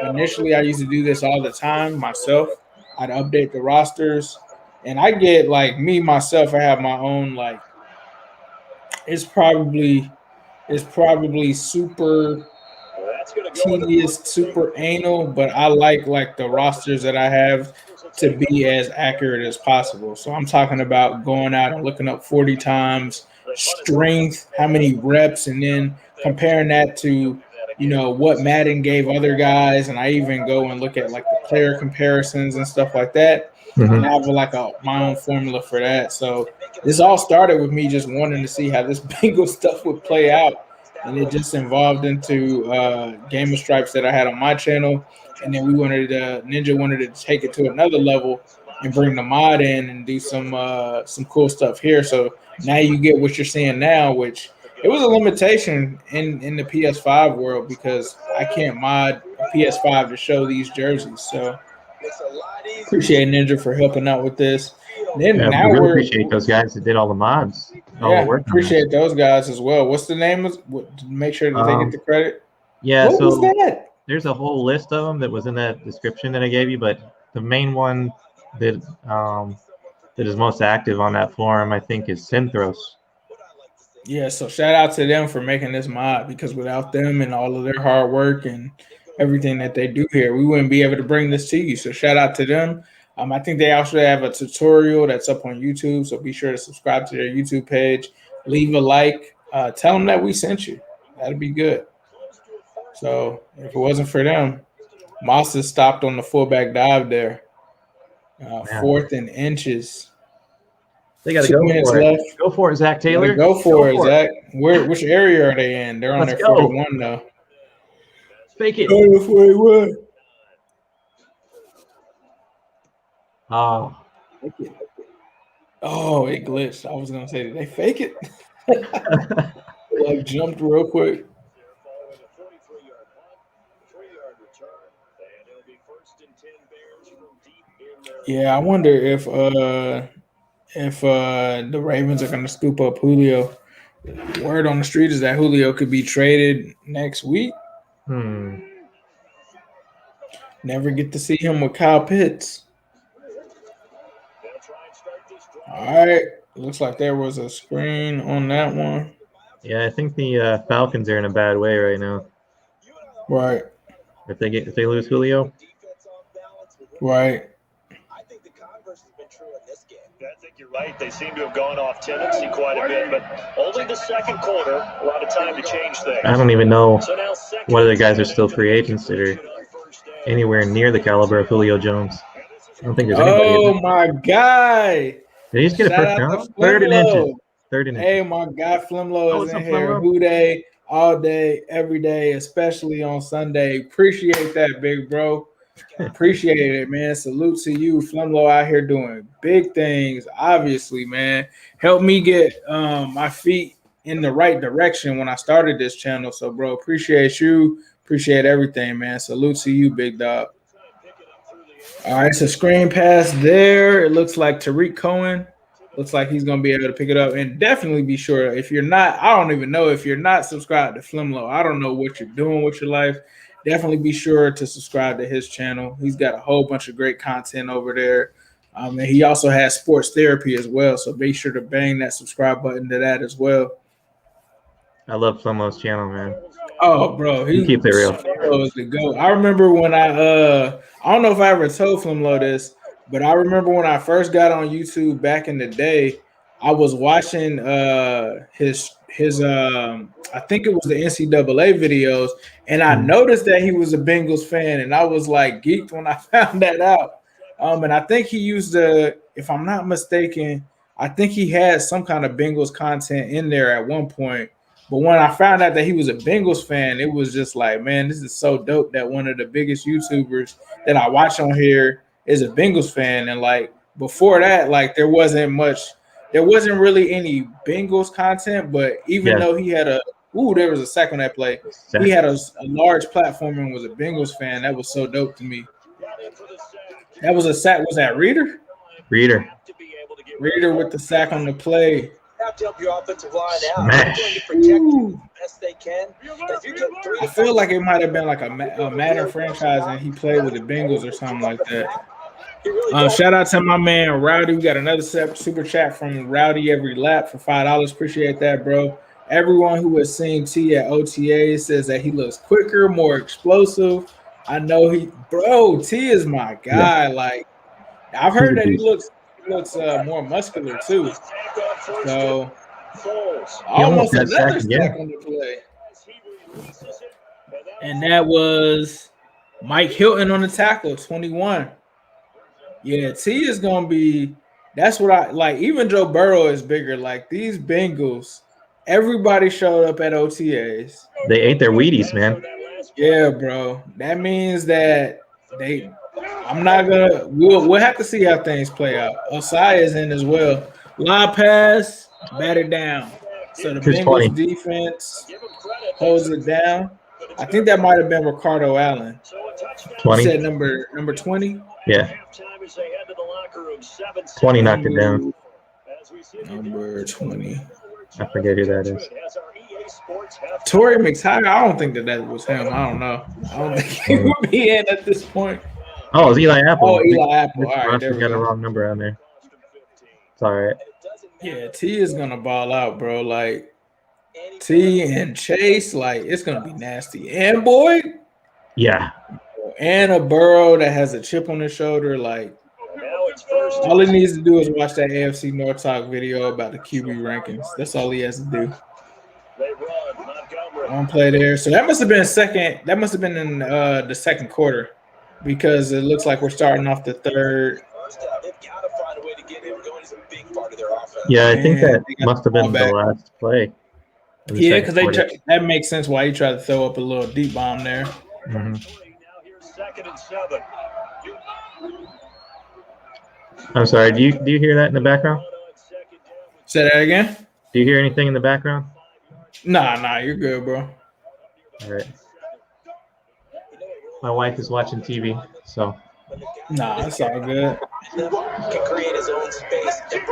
initially. I used to do this all the time myself. I'd update the rosters, and I get like me myself. I have my own like. It's probably super tedious, super anal, but I like the rosters that I have to be as accurate as possible. So I'm talking about going out and looking up 40 times strength, how many reps, and then comparing that to, what Madden gave other guys. And I even go and look at like the player comparisons and stuff like that. and I have my own formula for that. So this all started with me just wanting to see how this Bengal stuff would play out, and it just evolved into Game of Stripes that I had on my channel, and then Ninja wanted to take it to another level and bring the mod in and do some cool stuff here. So now you get what you're seeing now, which it was a limitation in the PS5 world because I can't mod a PS5 to show these jerseys. So appreciate Ninja for helping out with this. Then Yeah, now we really appreciate those guys that did all the mods. Appreciate those guys as well. What's the name? Make sure that they get the credit. Yeah, what was that? There's a whole list of them that was in that description that I gave you, but the main one that is most active on that forum, I think, is Synthros. Yeah, so shout out to them for making this mod, because without them and all of their hard work and everything that they do here, we wouldn't be able to bring this to you. So shout out to them. I think they also have a tutorial that's up on YouTube, so be sure to subscribe to their YouTube page, leave a like, tell them that we sent you. That'd be good. So if it wasn't for them, Moss has stopped on the fullback dive there. 4th and inches. They got to go for it. Go for it, Zach Taylor. Go for it, Zach. Which area are they in? They're on their 41 though. Fake it. 41. Oh. Oh, it glitched. I was gonna say, did they fake it? Like jumped real quick. Yeah, I wonder if the Ravens are gonna scoop up Julio. Word on the street is that Julio could be traded next week. Never get to see him with Kyle Pitts. All right. Looks like there was a screen on that one. Yeah, I think the Falcons are in a bad way right now. Right. If they lose Julio. Right. I think the converse has been true in this game. I think you're right. They seem to have gone off tendency quite a bit, but only the second quarter, a lot of time to change things. I don't even know what other guys are still free agents that are anywhere near the caliber of Julio Jones. I don't think there's anybody. Oh, my guy. Did he just get a first down? 3rd and inches. Hey, my guy Flimlo is in here. Who day, all day, every day, especially on Sunday. Appreciate that, big bro. Appreciate it, man. Salute to you, Flimlo, out here doing big things. Obviously, man. Helped me get my feet in the right direction when I started this channel. So, bro, appreciate you. Appreciate everything, man. Salute to you, big dog. All right, so screen pass there. It looks like Tariq Cohen. Looks like he's going to be able to pick it up. And definitely be sure, if you're not, I don't even know if you're not subscribed to Flimlo. I don't know what you're doing with your life. Definitely be sure to subscribe to his channel. He's got a whole bunch of great content over there. And he also has sports therapy as well. So be sure to bang that subscribe button to that as well. I love Flimlo's channel, man. Oh, bro, he keep it real. Flimlo is the GOAT. I remember when I don't know if I ever told Flimlo this, but I remember when I first got on YouTube back in the day, I was watching his I think it was the NCAA videos, and I noticed that he was a Bengals fan, and I was like geeked when I found that out. And I think he used if I'm not mistaken, I think he had some kind of Bengals content in there at one point. But when I found out that he was a Bengals fan, it was just like, man, this is so dope that one of the biggest YouTubers that I watch on here is a Bengals fan. And like before that, like there wasn't really any Bengals content. But even though he had there was a sack on that play. He had a large platform and was a Bengals fan. That was so dope to me. That was a sack. Was that Reader? Reader with the sack on the play. Have to help your offensive line out. They're going to protect you the best they can. If you get 3, I feel like it might have been like a Madden franchise and he played with the Bengals or something like that. Shout out to my man Rowdy. We got another super chat from Rowdy every lap for $5. Appreciate that, bro. Everyone who has seen T at OTA says that he looks quicker, more explosive. I know T is my guy. Yeah. Like I've heard that he looks more muscular too. So almost another sack on the play. And that was Mike Hilton on the tackle, 21. Yeah, T is gonna be. That's what I like. Even Joe Burrow is bigger. Like these Bengals, everybody showed up at OTAs. They ate their Wheaties, man. Yeah, bro. That means that they. I'm not gonna. We'll have to see how things play out. Osai is in as well. Line pass, batted down. So the Who's 20? Bengals defense holds it down. I think that might have been Ricardo Allen. 20. You said number 20? Yeah. 20 knocked it down. Number 20. I forget who that is. Torrey McTire. I don't think that was him. I don't know. I don't think he would be in at this point. Oh, it's Eli Apple. Oh, Eli Apple. All right, there we got go. a wrong number on there. It's all right. Yeah, T is gonna ball out, bro. Like T and Chase, like it's gonna be nasty. And Boyd, yeah. And a Burrow that has a chip on his shoulder. Like all he needs to do is watch that AFC North talk video about the QB rankings. That's all he has to do. One play there. So that must have been second. That must have been in the second quarter, because it looks like we're starting off the third. Yeah, I think that must have been the last play. Yeah, because that makes sense why you try to throw up a little deep bomb there. Mm-hmm. I'm sorry. Do you hear that in the background? Say that again. Do you hear anything in the background? Nah, you're good, bro. All right. My wife is watching TV, so. Nah, it's all good.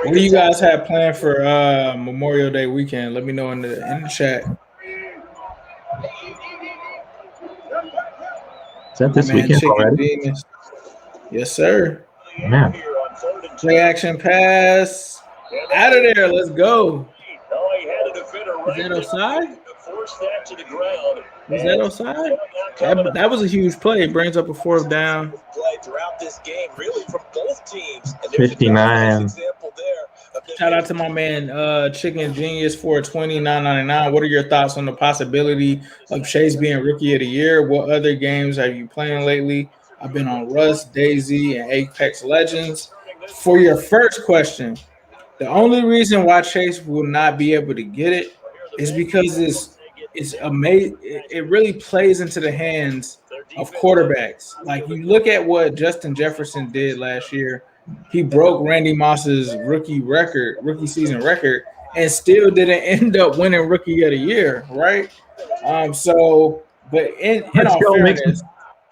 What do you guys have planned for Memorial Day weekend? Let me know in the chat. Is that this weekend already? Genius. Yes, sir. Man. Play action pass. Out of there. Let's go. Is that offside? Was that offside? That was a huge play. It brings up a fourth down. Throughout this game, really, from both teams. 59. Shout out to my man Chicken Genius for $29.99. What are your thoughts on the possibility of Chase being Rookie of the Year? What other games have you playing lately? I've been on Rust, DayZ, and Apex Legends. For your first question, the only reason why Chase will not be able to get it is because it's amazing. It really plays into the hands of quarterbacks. Like you look at what Justin Jefferson did last year. He broke Randy Moss's rookie season record, and still didn't end up winning Rookie of the Year, right? But in all fairness,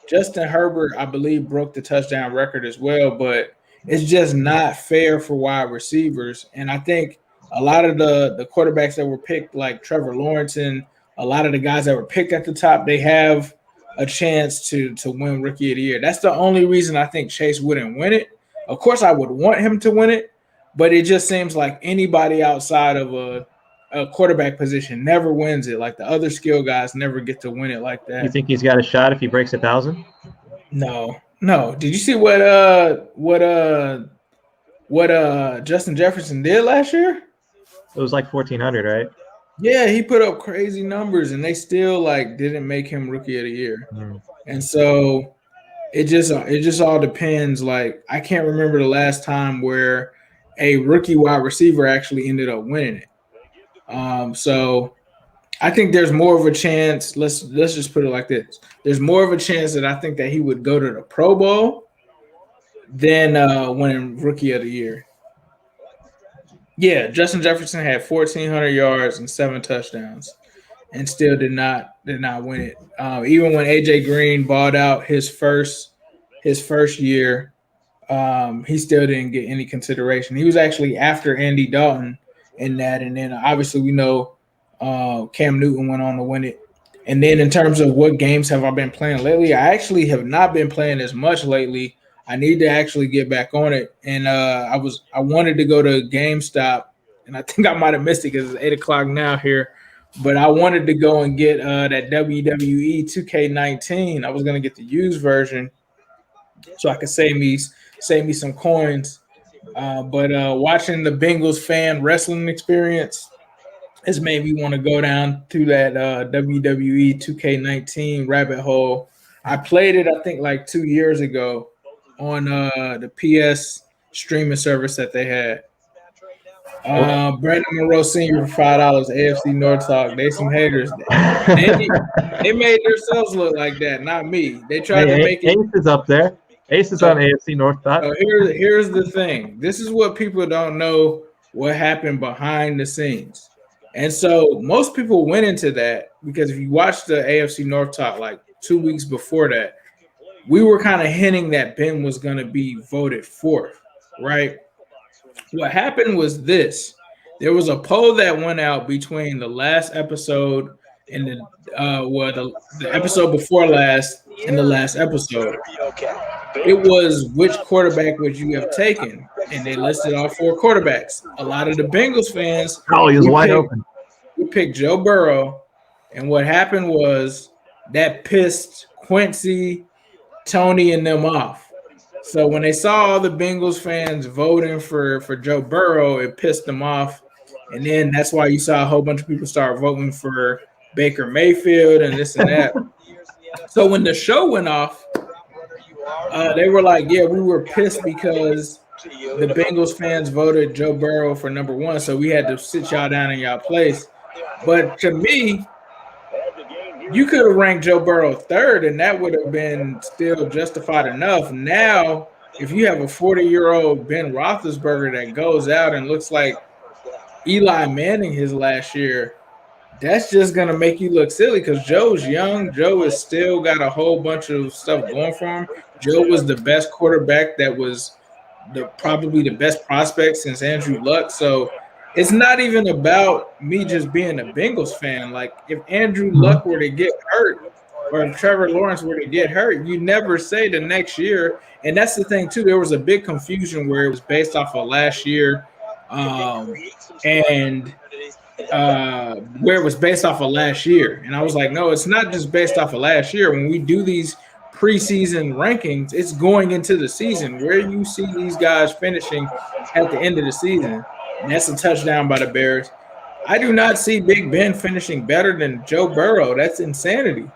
Justin Herbert, I believe, broke the touchdown record as well, but it's just not fair for wide receivers. And I think a lot of the quarterbacks that were picked, like Trevor Lawrence and a lot of the guys that were picked at the top, they have a chance to win Rookie of the Year. That's the only reason I think Chase wouldn't win it. Of course, I would want him to win it, but it just seems like anybody outside of a quarterback position never wins it. Like the other skill guys never get to win it like that. You think he's got a shot if he breaks 1,000? No. Did you see what Justin Jefferson did last year? It was like 1,400, right? Yeah, he put up crazy numbers, and they still didn't make him Rookie of the Year. Mm. And so it just all depends. Like I can't remember the last time where a rookie wide receiver actually ended up winning it. So I think there's more of a chance. Let's just put it like this: there's more of a chance that I think that he would go to the Pro Bowl than winning Rookie of the Year. Yeah, Justin Jefferson had 1,400 yards and 7 touchdowns, and still did not win it. Even when AJ Green balled out his first year, he still didn't get any consideration. He was actually after Andy Dalton in that, and then obviously we know Cam Newton went on to win it. And then in terms of what games have I been playing lately, I actually have not been playing as much lately. I need to actually get back on it. And I wanted to go to GameStop, and I think I might have missed it because it's 8:00 now here. But I wanted to go and get that WWE 2K19. I was gonna get the used version so I could save me some coins. But watching the Bengals fan wrestling experience has made me want to go down to that WWE 2K19 rabbit hole. I played it, I think, like 2 years ago, on the PS streaming service that they had. Brandon Monroe Sr. for $5. AFC North Talk. They some haters. They made themselves look like that, not me. They tried to make it. Ace is up there. Ace is on AFC North Talk. So here's the thing. This is what people don't know what happened behind the scenes. And so most people went into that because if you watch the AFC North Talk like 2 weeks before that, we were kind of hinting that Ben was going to be voted fourth, right? What happened was this. There was a poll that went out between the last episode and the episode before last and the last episode. It was which quarterback would you have taken? And they listed all 4 quarterbacks. A lot of the Bengals fans. Oh, he was wide open. We picked Joe Burrow. And what happened was that pissed Quincy, Tony, and them off. So when they saw all the Bengals fans voting for Joe Burrow, it pissed them off. And then that's why you saw a whole bunch of people start voting for Baker Mayfield and this and that. So when the show went off, they were like, yeah, we were pissed because the Bengals fans voted Joe Burrow for number 1. So we had to sit y'all down in y'all place. But to me, you could have ranked Joe Burrow 3rd, and that would have been still justified enough. Now, if you have a 40-year-old Ben Roethlisberger that goes out and looks like Eli Manning his last year, that's just going to make you look silly because Joe's young. Joe has still got a whole bunch of stuff going for him. Joe was the best quarterback that was probably the best prospect since Andrew Luck. So it's not even about me just being a Bengals fan. Like, if Andrew Luck were to get hurt or if Trevor Lawrence were to get hurt, you never say the next year. And that's the thing, too. There was a big confusion where it was based off of last year and where it was based off of last year. And I was like, no, it's not just based off of last year. When we do these preseason rankings, it's going into the season where you see these guys finishing at the end of the season. And that's a touchdown by the Bears. I do not see Big Ben finishing better than Joe Burrow. That's insanity.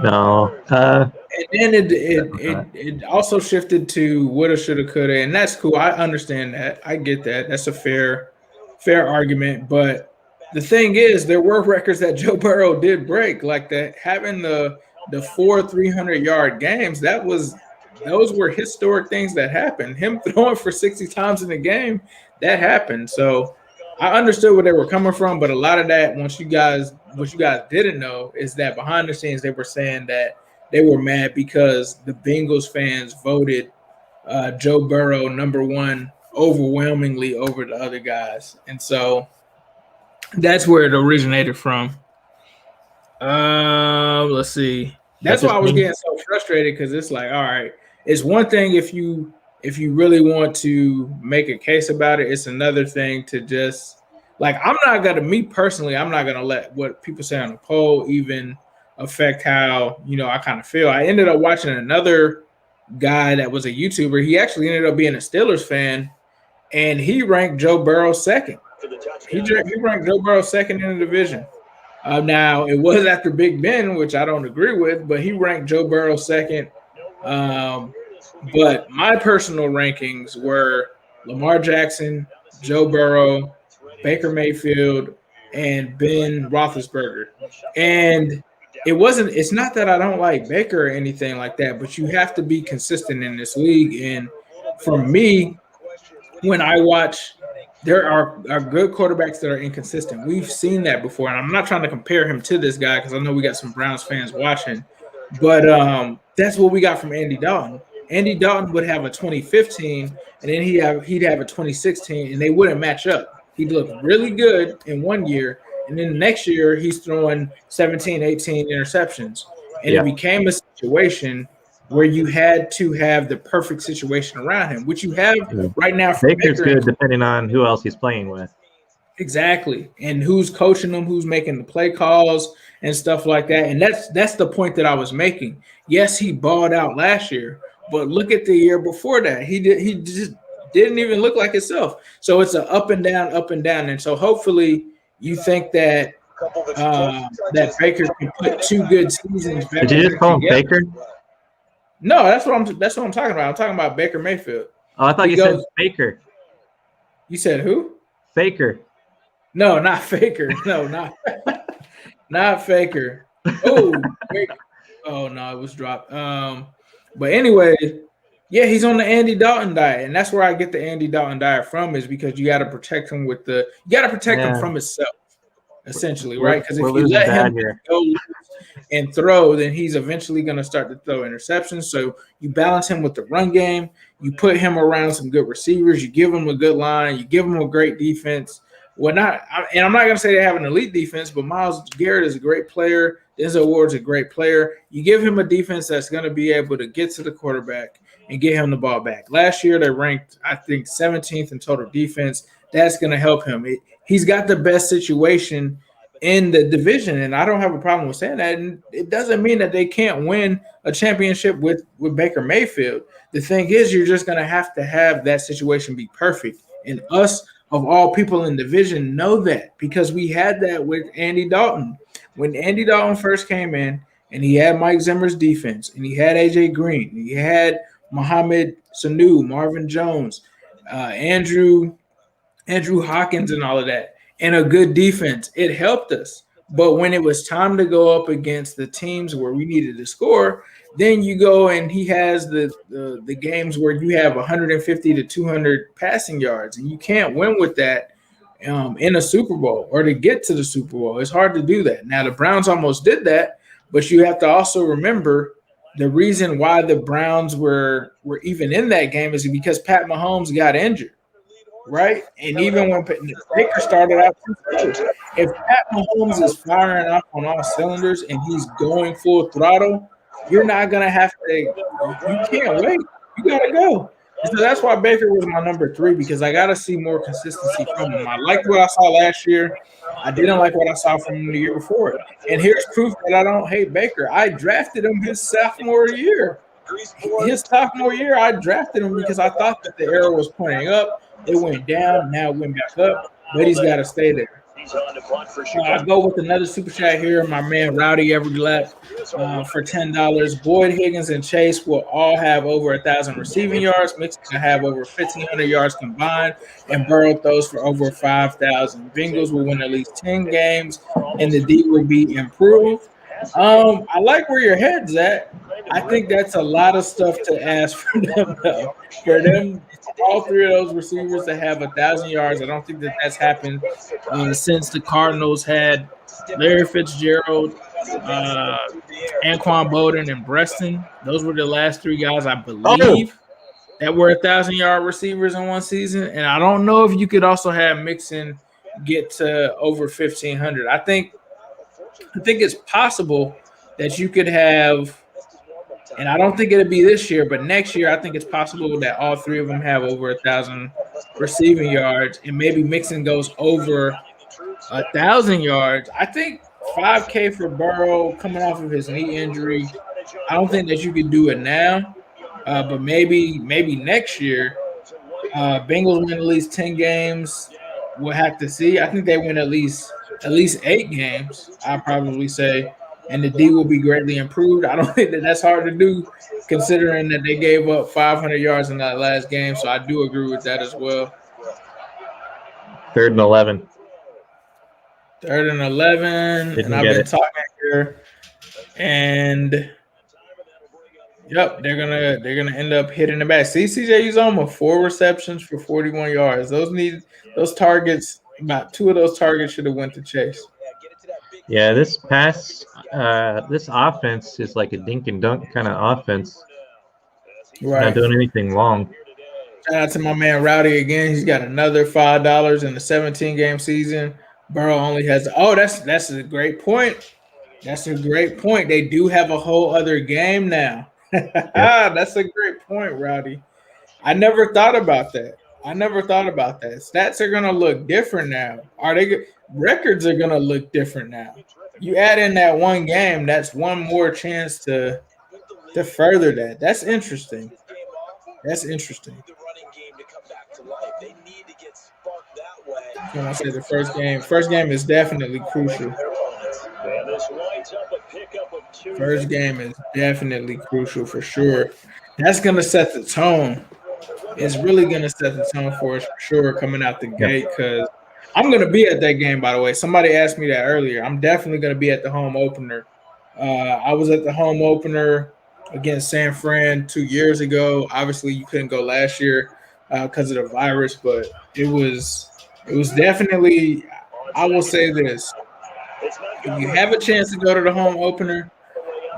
No. And then it also shifted to woulda, shoulda, coulda, and that's cool. I understand that. I get that. That's a fair argument. But the thing is, there were records that Joe Burrow did break, like that having the 4 300-yard games. Those were historic things that happened. Him throwing for 60 times in the game, that happened. So I understood where they were coming from, but a lot of that, what you guys didn't know is that behind the scenes they were saying that they were mad because the Bengals fans voted Joe Burrow number 1 overwhelmingly over the other guys. And so that's where it originated from. Let's see. That's why I was getting so frustrated because it's like, all right, it's one thing if you really want to make a case about it. It's another thing to just like, I'm not gonna let what people say on the poll even affect how, I kind of feel. I ended up watching another guy that was a YouTuber. He actually ended up being a Steelers fan, and he ranked Joe Burrow 2nd. He ranked Joe Burrow 2nd in the division. Now, it was after Big Ben, which I don't agree with, but he ranked Joe Burrow 2nd. But my personal rankings were Lamar Jackson, Joe Burrow, Baker Mayfield, and Ben Roethlisberger. And it's not that I don't like Baker or anything like that, but you have to be consistent in this league. And for me, when I watch, there are good quarterbacks that are inconsistent. We've seen that before, and I'm not trying to compare him to this guy because I know we got some Browns fans watching, but that's what we got from Andy Dalton. Andy Dalton would have a 2015, and then he'd have a 2016, and they wouldn't match up. He'd look really good in one year, and then the next year he's throwing 17, 18 interceptions. And it became a situation where you had to have the perfect situation around him, which you have right now. Baker's good depending on who else he's playing with. Exactly. And who's coaching them, who's making the play calls and stuff like that. And that's the point that I was making. Yes, he balled out last year, but look at the year before that. He just didn't even look like himself. So it's an up and down, up and down. And so hopefully you think that that Baker can put 2 good seasons back. Did you just call him Baker? No, that's what I'm talking about. I'm talking about Baker Mayfield. Oh, I thought you said Faker. You said who? Faker. No, not Faker. No, not Faker. Oh, oh no, it was dropped. But anyway, yeah, he's on the Andy Dalton diet, and that's where I get the Andy Dalton diet from, is because you got to protect him him from himself, essentially, right? Because if you let him go and throw, then he's eventually going to start to throw interceptions. So you balance him with the run game. You put him around some good receivers. You give him a good line. You give him a great defense. I'm not going to say they have an elite defense, but Myles Garrett is a great player. Denzel Ward's a great player. You give him a defense that's going to be able to get to the quarterback and get him the ball back. Last year, they ranked, I think, 17th in total defense. That's going to help him. He's got the best situation in the division, and I don't have a problem with saying that. And it doesn't mean that they can't win a championship with Baker Mayfield. The thing is, you're just going to have that situation be perfect. And us, of all people in the division, know that, because we had that with Andy Dalton. When Andy Dalton first came in, and he had Mike Zimmer's defense, and he had AJ Green, and he had Mohamed Sanu, Marvin Jones, Andrew Hawkins, and all of that, and a good defense, it helped us. But when it was time to go up against the teams where we needed to score, then you go and he has the games where you have 150 to 200 passing yards, and you can't win with that in a Super Bowl or to get to the Super Bowl. It's hard to do that. Now, the Browns almost did that, but you have to also remember the reason why the Browns were even in that game is because Pat Mahomes got injured. Right? And even when Baker started out, if Pat Mahomes is firing up on all cylinders and he's going full throttle, you're not going to have to – you can't wait. You got to go. And so that's why Baker was my number 3, because I got to see more consistency from him. I liked what I saw last year. I didn't like what I saw from him the year before. And here's proof that I don't hate Baker. I drafted him his sophomore year. His sophomore year, I drafted him because I thought that the arrow was pointing up. It went down, now it went back up, but he's got to stay there. I go with another super chat here. My man Rowdy Everglap for $10. Boyd, Higgins, and Chase will all have over 1,000 receiving yards. Mixon will have over 1,500 yards combined, and Burrow throws for over 5,000. Bengals will win at least 10 games, and the D will be improved. I like where your head's at. I think that's a lot of stuff to ask for them, though. For them, all 3 of those receivers to have 1,000 yards, I don't think that's happened since the Cardinals had Larry Fitzgerald, Anquan Bolden, and Breston. Those were the last 3 guys, I believe, that were 1,000-yard receivers in one season. And I don't know if you could also have Mixon get to over 1,500. I think it's possible that you could have, and I don't think it'll be this year, but next year, I think it's possible that all 3 of them have over 1,000 receiving yards, and maybe Mixon goes over 1,000 yards. I think $5K for Burrow coming off of his knee injury. I don't think that you could do it now, but maybe next year. Bengals win at least 10 games. We'll have to see. I think they win at least 8 games, I'd probably say, and the D will be greatly improved. I don't think that's hard to do, considering that they gave up 500 yards in that last game, so I do agree with that as well. 3rd and 11. 3rd and 11, and I've been talking here, and yep, they're gonna end up hitting the back. See, CJ Uzomah, 4 receptions for 41 yards. Those targets, about 2 of those targets should have went to Chase. Yeah, this offense is like a dink and dunk kind of offense. Right. Not doing anything long. Shout out to my man Rowdy again. He's got another $5 in the 17-game season. Burrow only has that's a great point. That's a great point. They do have a whole other game now. That's a great point, Rowdy. I never thought about that. Stats are gonna look different now. Records are gonna look different now. You add in that one game, that's one more chance to further that. That's interesting. When I say the first game is definitely crucial. First game is definitely crucial for sure. That's going to set the tone. It's really going to set the tone for us for sure coming out the gate because I'm going to be at that game, by the way. Somebody asked me that earlier. I'm definitely going to be at the home opener. I was at the home opener against San Fran 2 years ago. Obviously, you couldn't go last year because of the virus, but it was definitely, I will say this. If you have a chance to go to the home opener,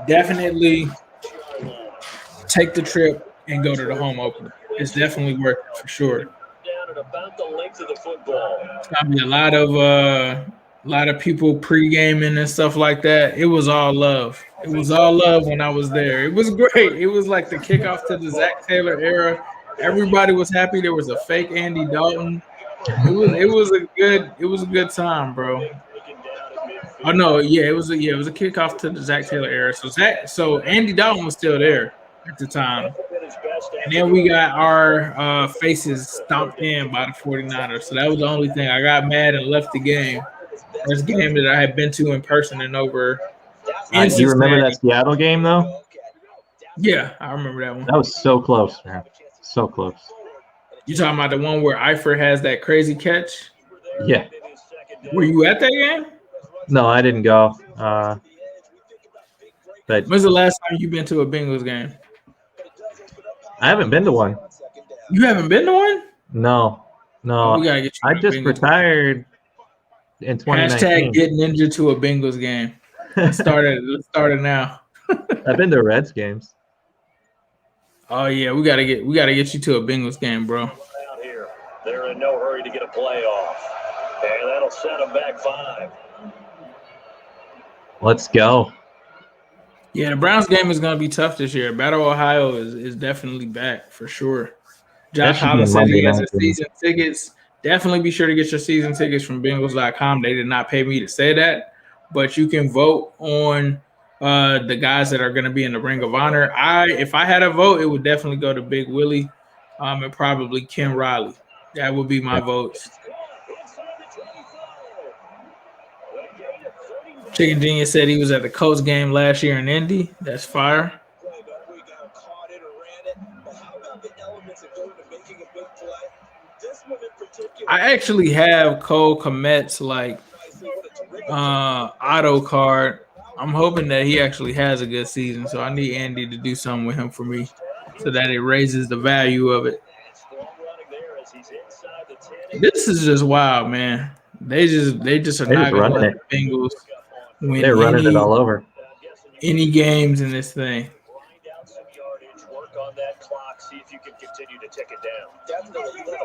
definitely take the trip and go to the home opener. It's definitely worth it for sure. It's gonna be a lot of people pre-gaming and stuff like that. It was all love. It was all love when I was there. It was great. It was like the kickoff to the Zach Taylor era. Everybody was happy. There was a fake Andy Dalton. It was a good time, bro. Oh no, yeah, it was a kickoff to the Zach Taylor era. So Andy Dalton was still there at the time. And then we got our faces stomped in by the 49ers. So that was the only thing. I got mad and left the game. First game that I had been to in person and over. Do you remember that Seattle game, though? Yeah, I remember that one. That was so close, man. So close. You talking about the one where Eifert has that crazy catch? Yeah. Were you at that game? No, I didn't go. But when's the last time you've been to a Bengals game? I haven't been to one. You haven't been to one? No. Oh, we gotta get you I just retired in 2019. Hashtag get ninja to a Bengals game. Let's start it now. I've been to Reds games. Oh yeah, we gotta get you to a Bengals game, bro. They're in no hurry to get a playoff, and that'll set them back 5. Let's go. Yeah, the Browns game is gonna be tough this year. Battle Ohio is definitely back for sure. Josh Holland said he has his season tickets. Definitely be sure to get your season tickets from Bengals.com. They did not pay me to say that, but you can vote on the guys that are going to be in the Ring of Honor. If I had a vote, it would definitely go to Big Willie and probably Ken Riley. That would be my votes. Chicken Genius said he was at the Colts game last year in Indy. That's fire. I actually have Cole Kmet's auto card. I'm hoping that he actually has a good season, so I need Andy to do something with him for me so that it raises the value of it. This is just wild, man. They just are not going to let the Bengals win. They're running it all over. Any games in this thing.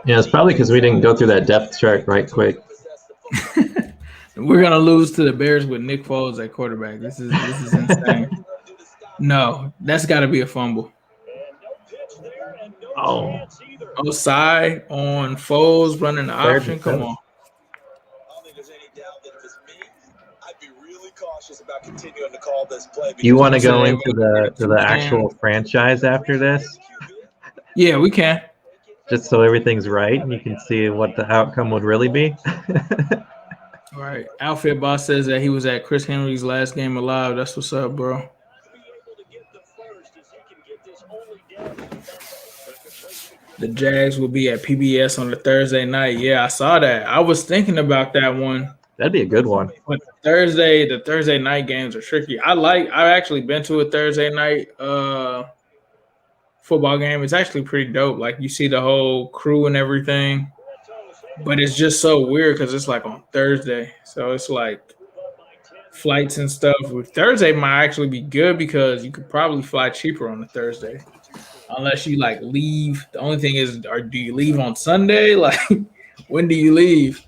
Yeah, it's probably because we didn't go through that depth chart right quick. We're gonna lose to the Bears with Nick Foles at quarterback. This is insane. No, that's got to be a fumble. Oh, Osai on Foles running the option. Come on. You want to go into the actual franchise after this? Yeah, we can. Just so everything's right and you can see what the outcome would really be. All right. Outfit Boss says that he was at Chris Henry's last game alive. That's what's up, bro. The Jags will be at PBS on the Thursday night. Yeah, I saw that. I was thinking about that one. That'd be a good one. But the Thursday night games are tricky. I've actually been to a Thursday night football game. It's actually pretty dope. Like you see the whole crew and everything. But it's just so weird because it's like on Thursday. So it's like flights and stuff. Thursday might actually be good because you could probably fly cheaper on a Thursday. Unless you like leave. The only thing is, do you leave on Sunday? Like, when do you leave?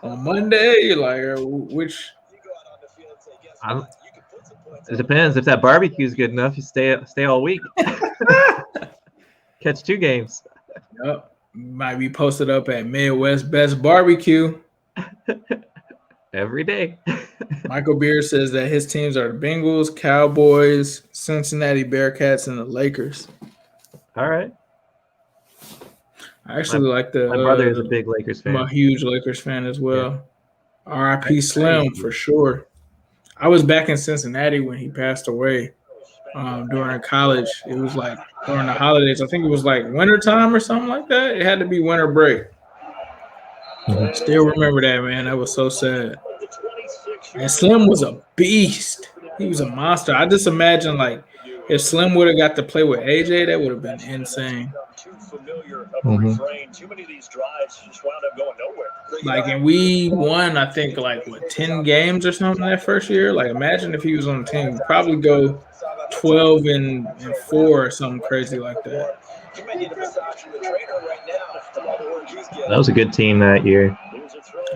On Monday? Like, which? It depends. If that barbecue is good enough, you stay all week. Catch 2 games. Yep. Might be posted up at Midwest Best Barbecue. Every day. Michael Beer says that his teams are the Bengals, Cowboys, Cincinnati Bearcats, and the Lakers. All right. I actually like the. My brother is a big Lakers fan. I'm a huge Lakers fan as well. Yeah. R.I.P. Slim for sure. I was back in Cincinnati when he passed away during college. It was like during the holidays. I think it was like wintertime or something like that. It had to be winter break. Still remember that, man. That was so sad. And Slim was a beast. He was a monster. I just imagine, like, if Slim would have got to play with AJ, that would have been insane. Too many of these drives just wound up going nowhere. Like, and we won, I think, like, 10 games or something that first year? Like, imagine if he was on the team. We'd probably go 12-4 or something crazy like that. That was a good team that year.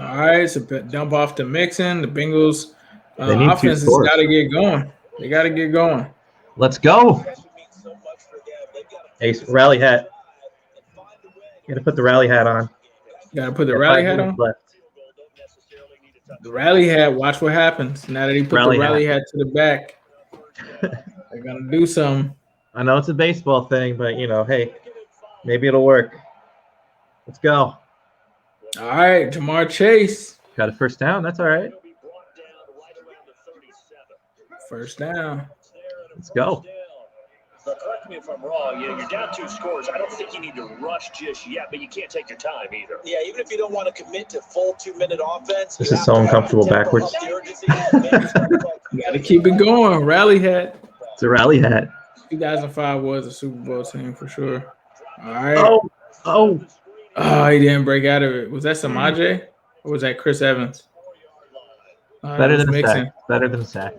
All right, so dump off to Mixon. The Bengals offense has got to get going. They got to get going. Let's go. Ace, rally hat. You got to put the rally hat on. You got to put the rally hat on? Left. The rally hat, watch what happens. Now that he put the rally hat to the back, they're going to do something. I know it's a baseball thing, but, you know, hey, maybe it'll work. Let's go. All right, Jamar Chase. Got a first down. That's all right. First down. Let's go. Correct me if I'm wrong. You're down 2 scores. I don't think you need to rush just yet, but you can't take your time either. Yeah, even if you don't want to commit to full 2-minute offense. This is so uncomfortable backwards. You got to keep it going. Rally hat. It's a rally hat. 2005 was a Super Bowl team for sure. All right. Oh, he didn't break out of it. Was that Samaje or was that Chris Evans? Better than a sack. Better than a sack.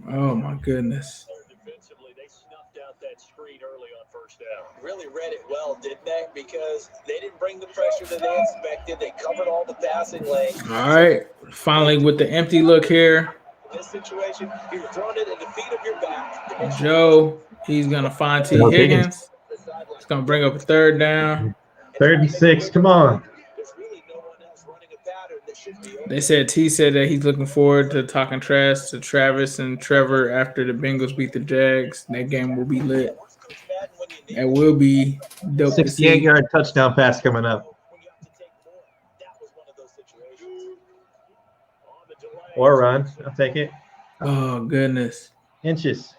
Oh, my goodness. They snuffed out that screen early on first down. Really read it well, didn't they? Because they didn't bring the pressure that they expected. They covered all the passing lanes. All right. Finally, with the empty look here. In this situation, you're throwing it at the feet of your back. Joe, he's going to find T. Higgins. He's going to bring up a third down. 36. Come on. They said T said that he's looking forward to talking trash to Travis and Trevor after the Bengals beat the Jags. That game will be lit. That will be dope. 68-yard touchdown pass coming up. Or run. I'll take it. Oh, goodness. Inches.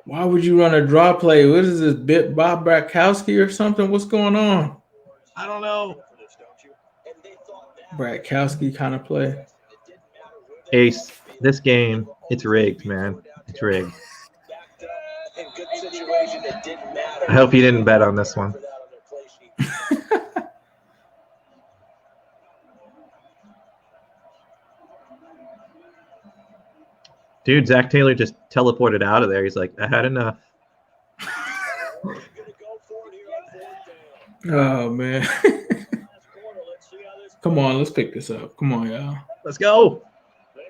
Why would you run a draw play? What is this, Bob Bradkowski or something? What's going on? I don't know. Bradkowski kind of play. Ace, this game, it's rigged, man. It's rigged. I hope you didn't bet on this one. Dude, Zach Taylor just teleported out of there. He's like, I had enough. Oh, man. Come on, let's pick this up. Come on, y'all. Let's go.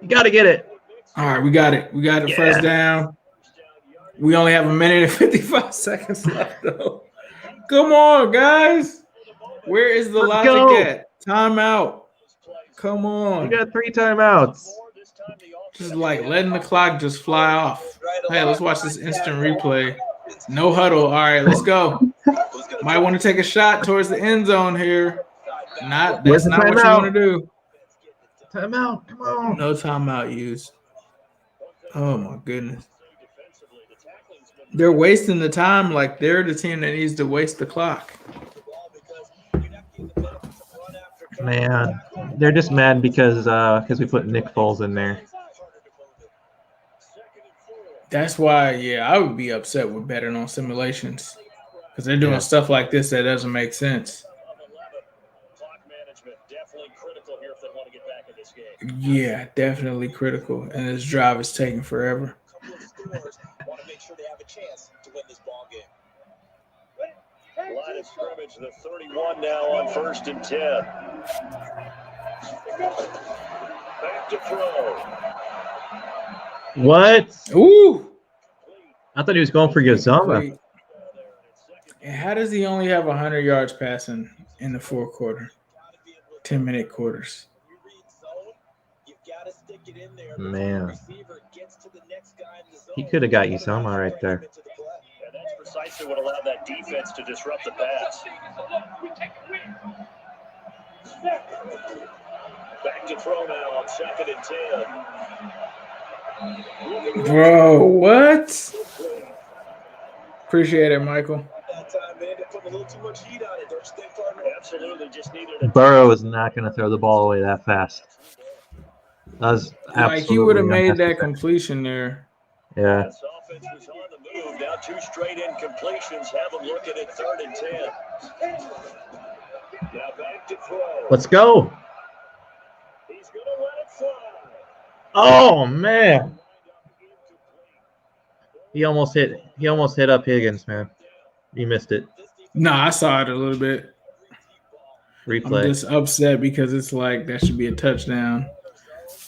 You got to get it. All right, we got it. We got it. First down. We only have 1 minute and 55 seconds left, though. Come on, guys. Where is the logic at? Timeout. Come on. We got 3 timeouts. Just like letting the clock just fly off. Hey, let's watch this instant replay. No huddle. All right, let's go. Might want to take a shot towards the end zone here. That's not what you want to do. Timeout. Come on. No timeout used. Oh, my goodness. They're wasting the time like they're the team that needs to waste the clock. Man, they're just mad because we put Nick Foles in there. That's why, yeah, I would be upset with betting on simulations because they're doing stuff like this that doesn't make sense. Yeah, definitely critical, and this drive is taking forever. Want to make sure they have a chance to win this ball game. Line of scrimmage, the 31 now on 1st and 10. Back to throw. What? Ooh! I thought he was going for Yozama. And how does he only have 100 yards passing in the 4th quarter? 10-minute quarters. Man. He could have got Yozama right there. And that's precisely what allowed that defense to disrupt the pass. Back to throw now on 2nd and 10. Bro, what? Appreciate it, Michael. That time they ended up putting a little too much heat on it. Don't you think, partner? Absolutely, just needed a Burrow is not going to throw the ball away that fast. That was Like he would have made that completion there. Yeah. This offense was on the move. Now 2 straight incompletions. Have them looking at 3rd and 10. Now back to throw. Let's go. He's going to let it fly. Oh man. He almost hit up Higgins, man. He missed it. Nah, I saw it a little bit. Replay. I'm just upset because it's like that should be a touchdown.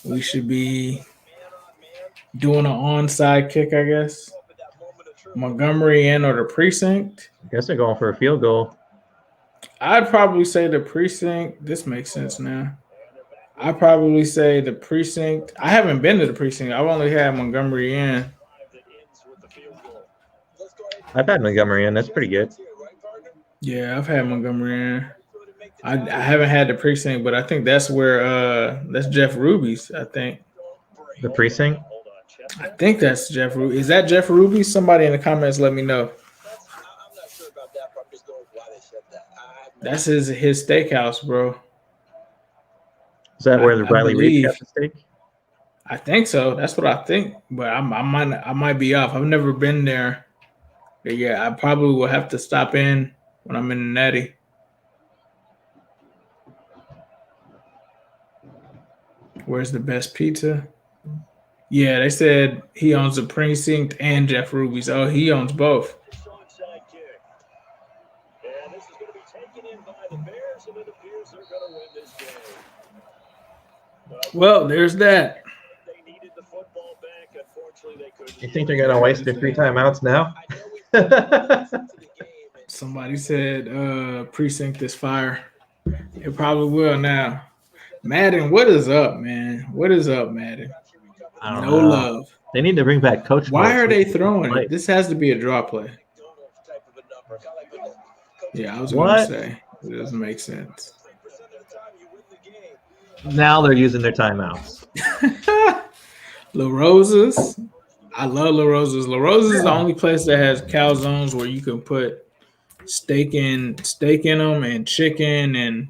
We should be doing an onside kick, I guess. Montgomery in or the precinct. I guess they're going for a field goal. I'd probably say the precinct. This makes sense now. I'd probably say the precinct. I haven't been to the precinct. I've only had Montgomery in. I've had Montgomery in. That's pretty good. Yeah, I've had Montgomery in. I haven't had the precinct, but I think that's where that's Jeff Ruby's, I think. The precinct? I think that's Jeff Ruby. Is that Jeff Ruby? Somebody in the comments let me know. I'm not sure about that, but I'm just going with why they said that. That's his steakhouse, bro. Is that where the Riley Reid kept the steak? I think so. That's what I think. But I might be off. I've never been there. But yeah, I probably will have to stop in when I'm in the Natty. Where's the best pizza? Yeah, they said he owns the precinct and Jeff Ruby's. Oh, he owns both. And this is going to be taken in by the Bears, and it appears they're going to win this game. Well, there's that. They needed the football back. Unfortunately, they couldn't. You think they're going to waste their 3 timeouts now? Somebody said precinct is fire. It probably will now. Madden, what is up, man? What is up, Madden? I don't no know. Love. They need to bring back Coach. Why are they throwing it? This has to be a draw play. Yeah, I was going to say. It doesn't make sense. Now they're using their timeouts. La Rosa's. I love La Rosa's. La Rosa's is the only place that has calzones where you can put steak in them and chicken. And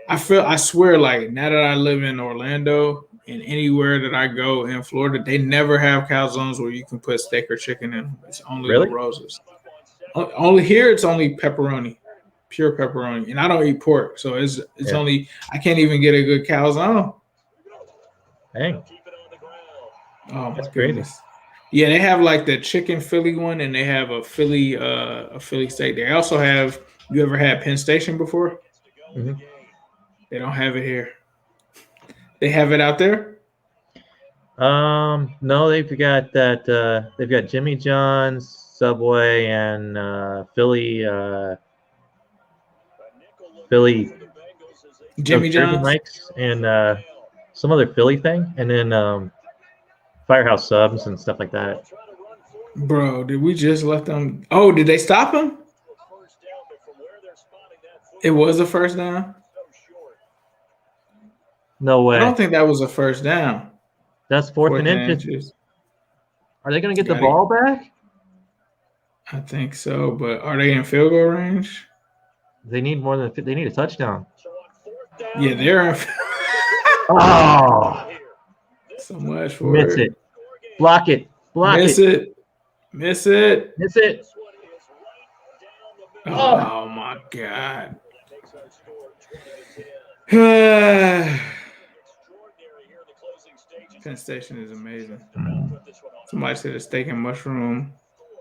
I swear, like, now that I live in Orlando and anywhere that I go in Florida, they never have calzones where you can put steak or chicken in. It's only really? La Rosa's. Only here, it's only pepperoni, pure pepperoni. And I don't eat pork, so it's only – I can't even get a good calzone. Dang. Oh, that's crazy. Yeah, they have like the chicken Philly one, and they have a Philly steak. They also have. You ever had Penn Station before? Mm-hmm. They don't have it here. They have it out there. No, they've got that. They've got Jimmy John's, Subway, and Philly. Jimmy John's, Mike's, and some other Philly thing, and then Firehouse Subs and stuff like that. Bro, did we just let them? Oh, did they stop him? It was a first down? No way. I don't think that was a first down. That's fourth and inches. Are they going to get the ball back? I think so, but are they in field goal range? They need more than they need a touchdown. Yeah, they're in. Oh. So much for Miss it. Block it. Miss it. Miss it. Miss it. Oh my God. Penn Station is amazing. Somebody said a steak and mushroom.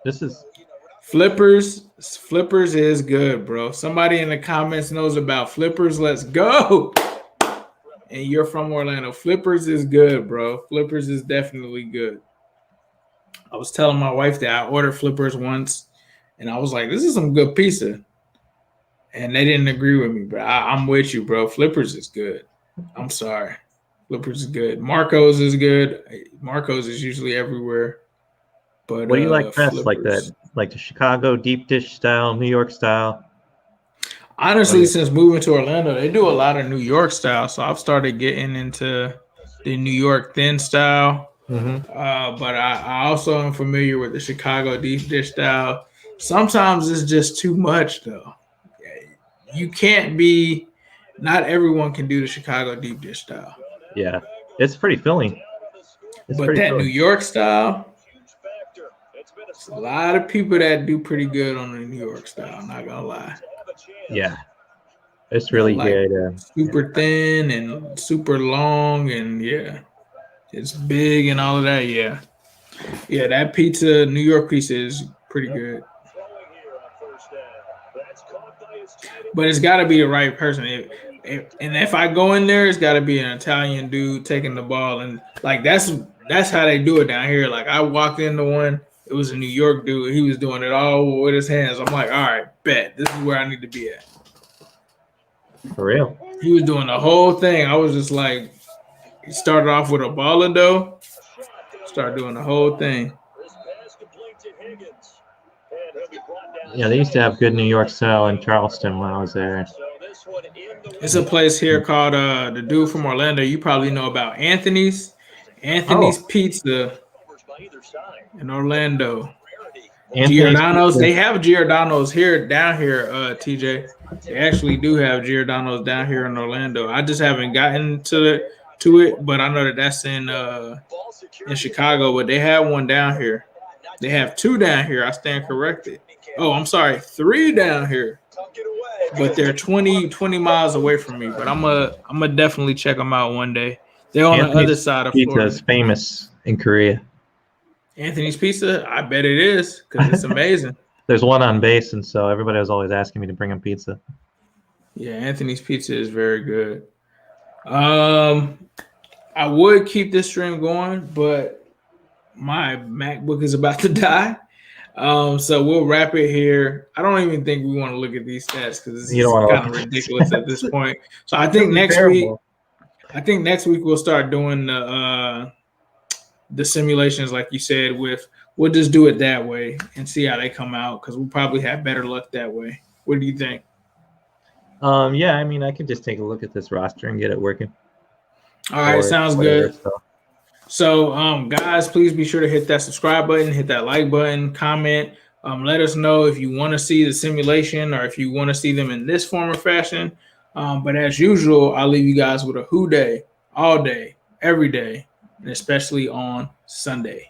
This is Flippers. Flippers is good, bro. Somebody in the comments knows about Flippers. Let's go. And you're from Orlando. Flippers is good, bro. Flippers is definitely good. I was telling my wife that I ordered Flippers once, and I was like, this is some good pizza. And they didn't agree with me, but I'm with you, bro. Flippers is good. I'm sorry. Flippers is good. Marco's is good. Marco's is usually everywhere. But what do you like best, Flippers. Like that? Like the Chicago deep dish style, New York style? Honestly, since moving to Orlando, they do a lot of New York style. So I've started getting into the New York thin style. But I also am familiar with the Chicago deep dish style. Sometimes it's just too much, though. You can't be. Not everyone can do the Chicago deep dish style. Yeah, it's pretty filling. But that New York style, there's a lot of people that do pretty good on the New York style. Not gonna lie. Yeah, it's really good. Super thin and super long, and yeah, it's big and all of that. Yeah, that pizza, New York pizza, is pretty good. But it's got to be the right person. And if I go in there, it's got to be an Italian dude taking the ball, and like that's how they do it down here. Like I walked into one, it was a New York dude. He was doing it all with his hands. I'm like, all right, bet this is where I need to be at. For real. He was doing the whole thing. I was just like, he started off with a ball of dough, started doing the whole thing. Yeah, they used to have good New York style in Charleston when I was there. It's a place here called the dude from Orlando. You probably know about Anthony's Pizza in Orlando. Giordano's. They have Giordano's down here, TJ. They actually do have Giordano's down here in Orlando. I just haven't gotten to it, but I know that's in Chicago. But they have one down here. They have two down here. I stand corrected. Oh, I'm sorry, 3 down here. But they're 20 miles away from me. But I'm gonna definitely check them out one day. They're on the other side of Florida. Pizza is famous in Korea. Anthony's Pizza, I bet it is because it's amazing. There's one on base, and so everybody was always asking me to bring them pizza. Yeah, Anthony's Pizza is very good. I would keep this stream going, but my MacBook is about to die. So we'll wrap it here. I don't even think we want to look at these stats because it's kind of ridiculous at this point. So I think next week we'll start doing the simulations, like you said. We'll just do it that way and see how they come out because we'll probably have better luck that way. What do you think? Yeah, I mean, I can just take a look at this roster and get it working. All right, sounds good. So, guys, please be sure to hit that subscribe button, hit that like button, comment. Let us know if you want to see the simulation or if you want to see them in this form or fashion. But as usual, I'll leave you guys with a who day, all day, every day, and especially on Sunday.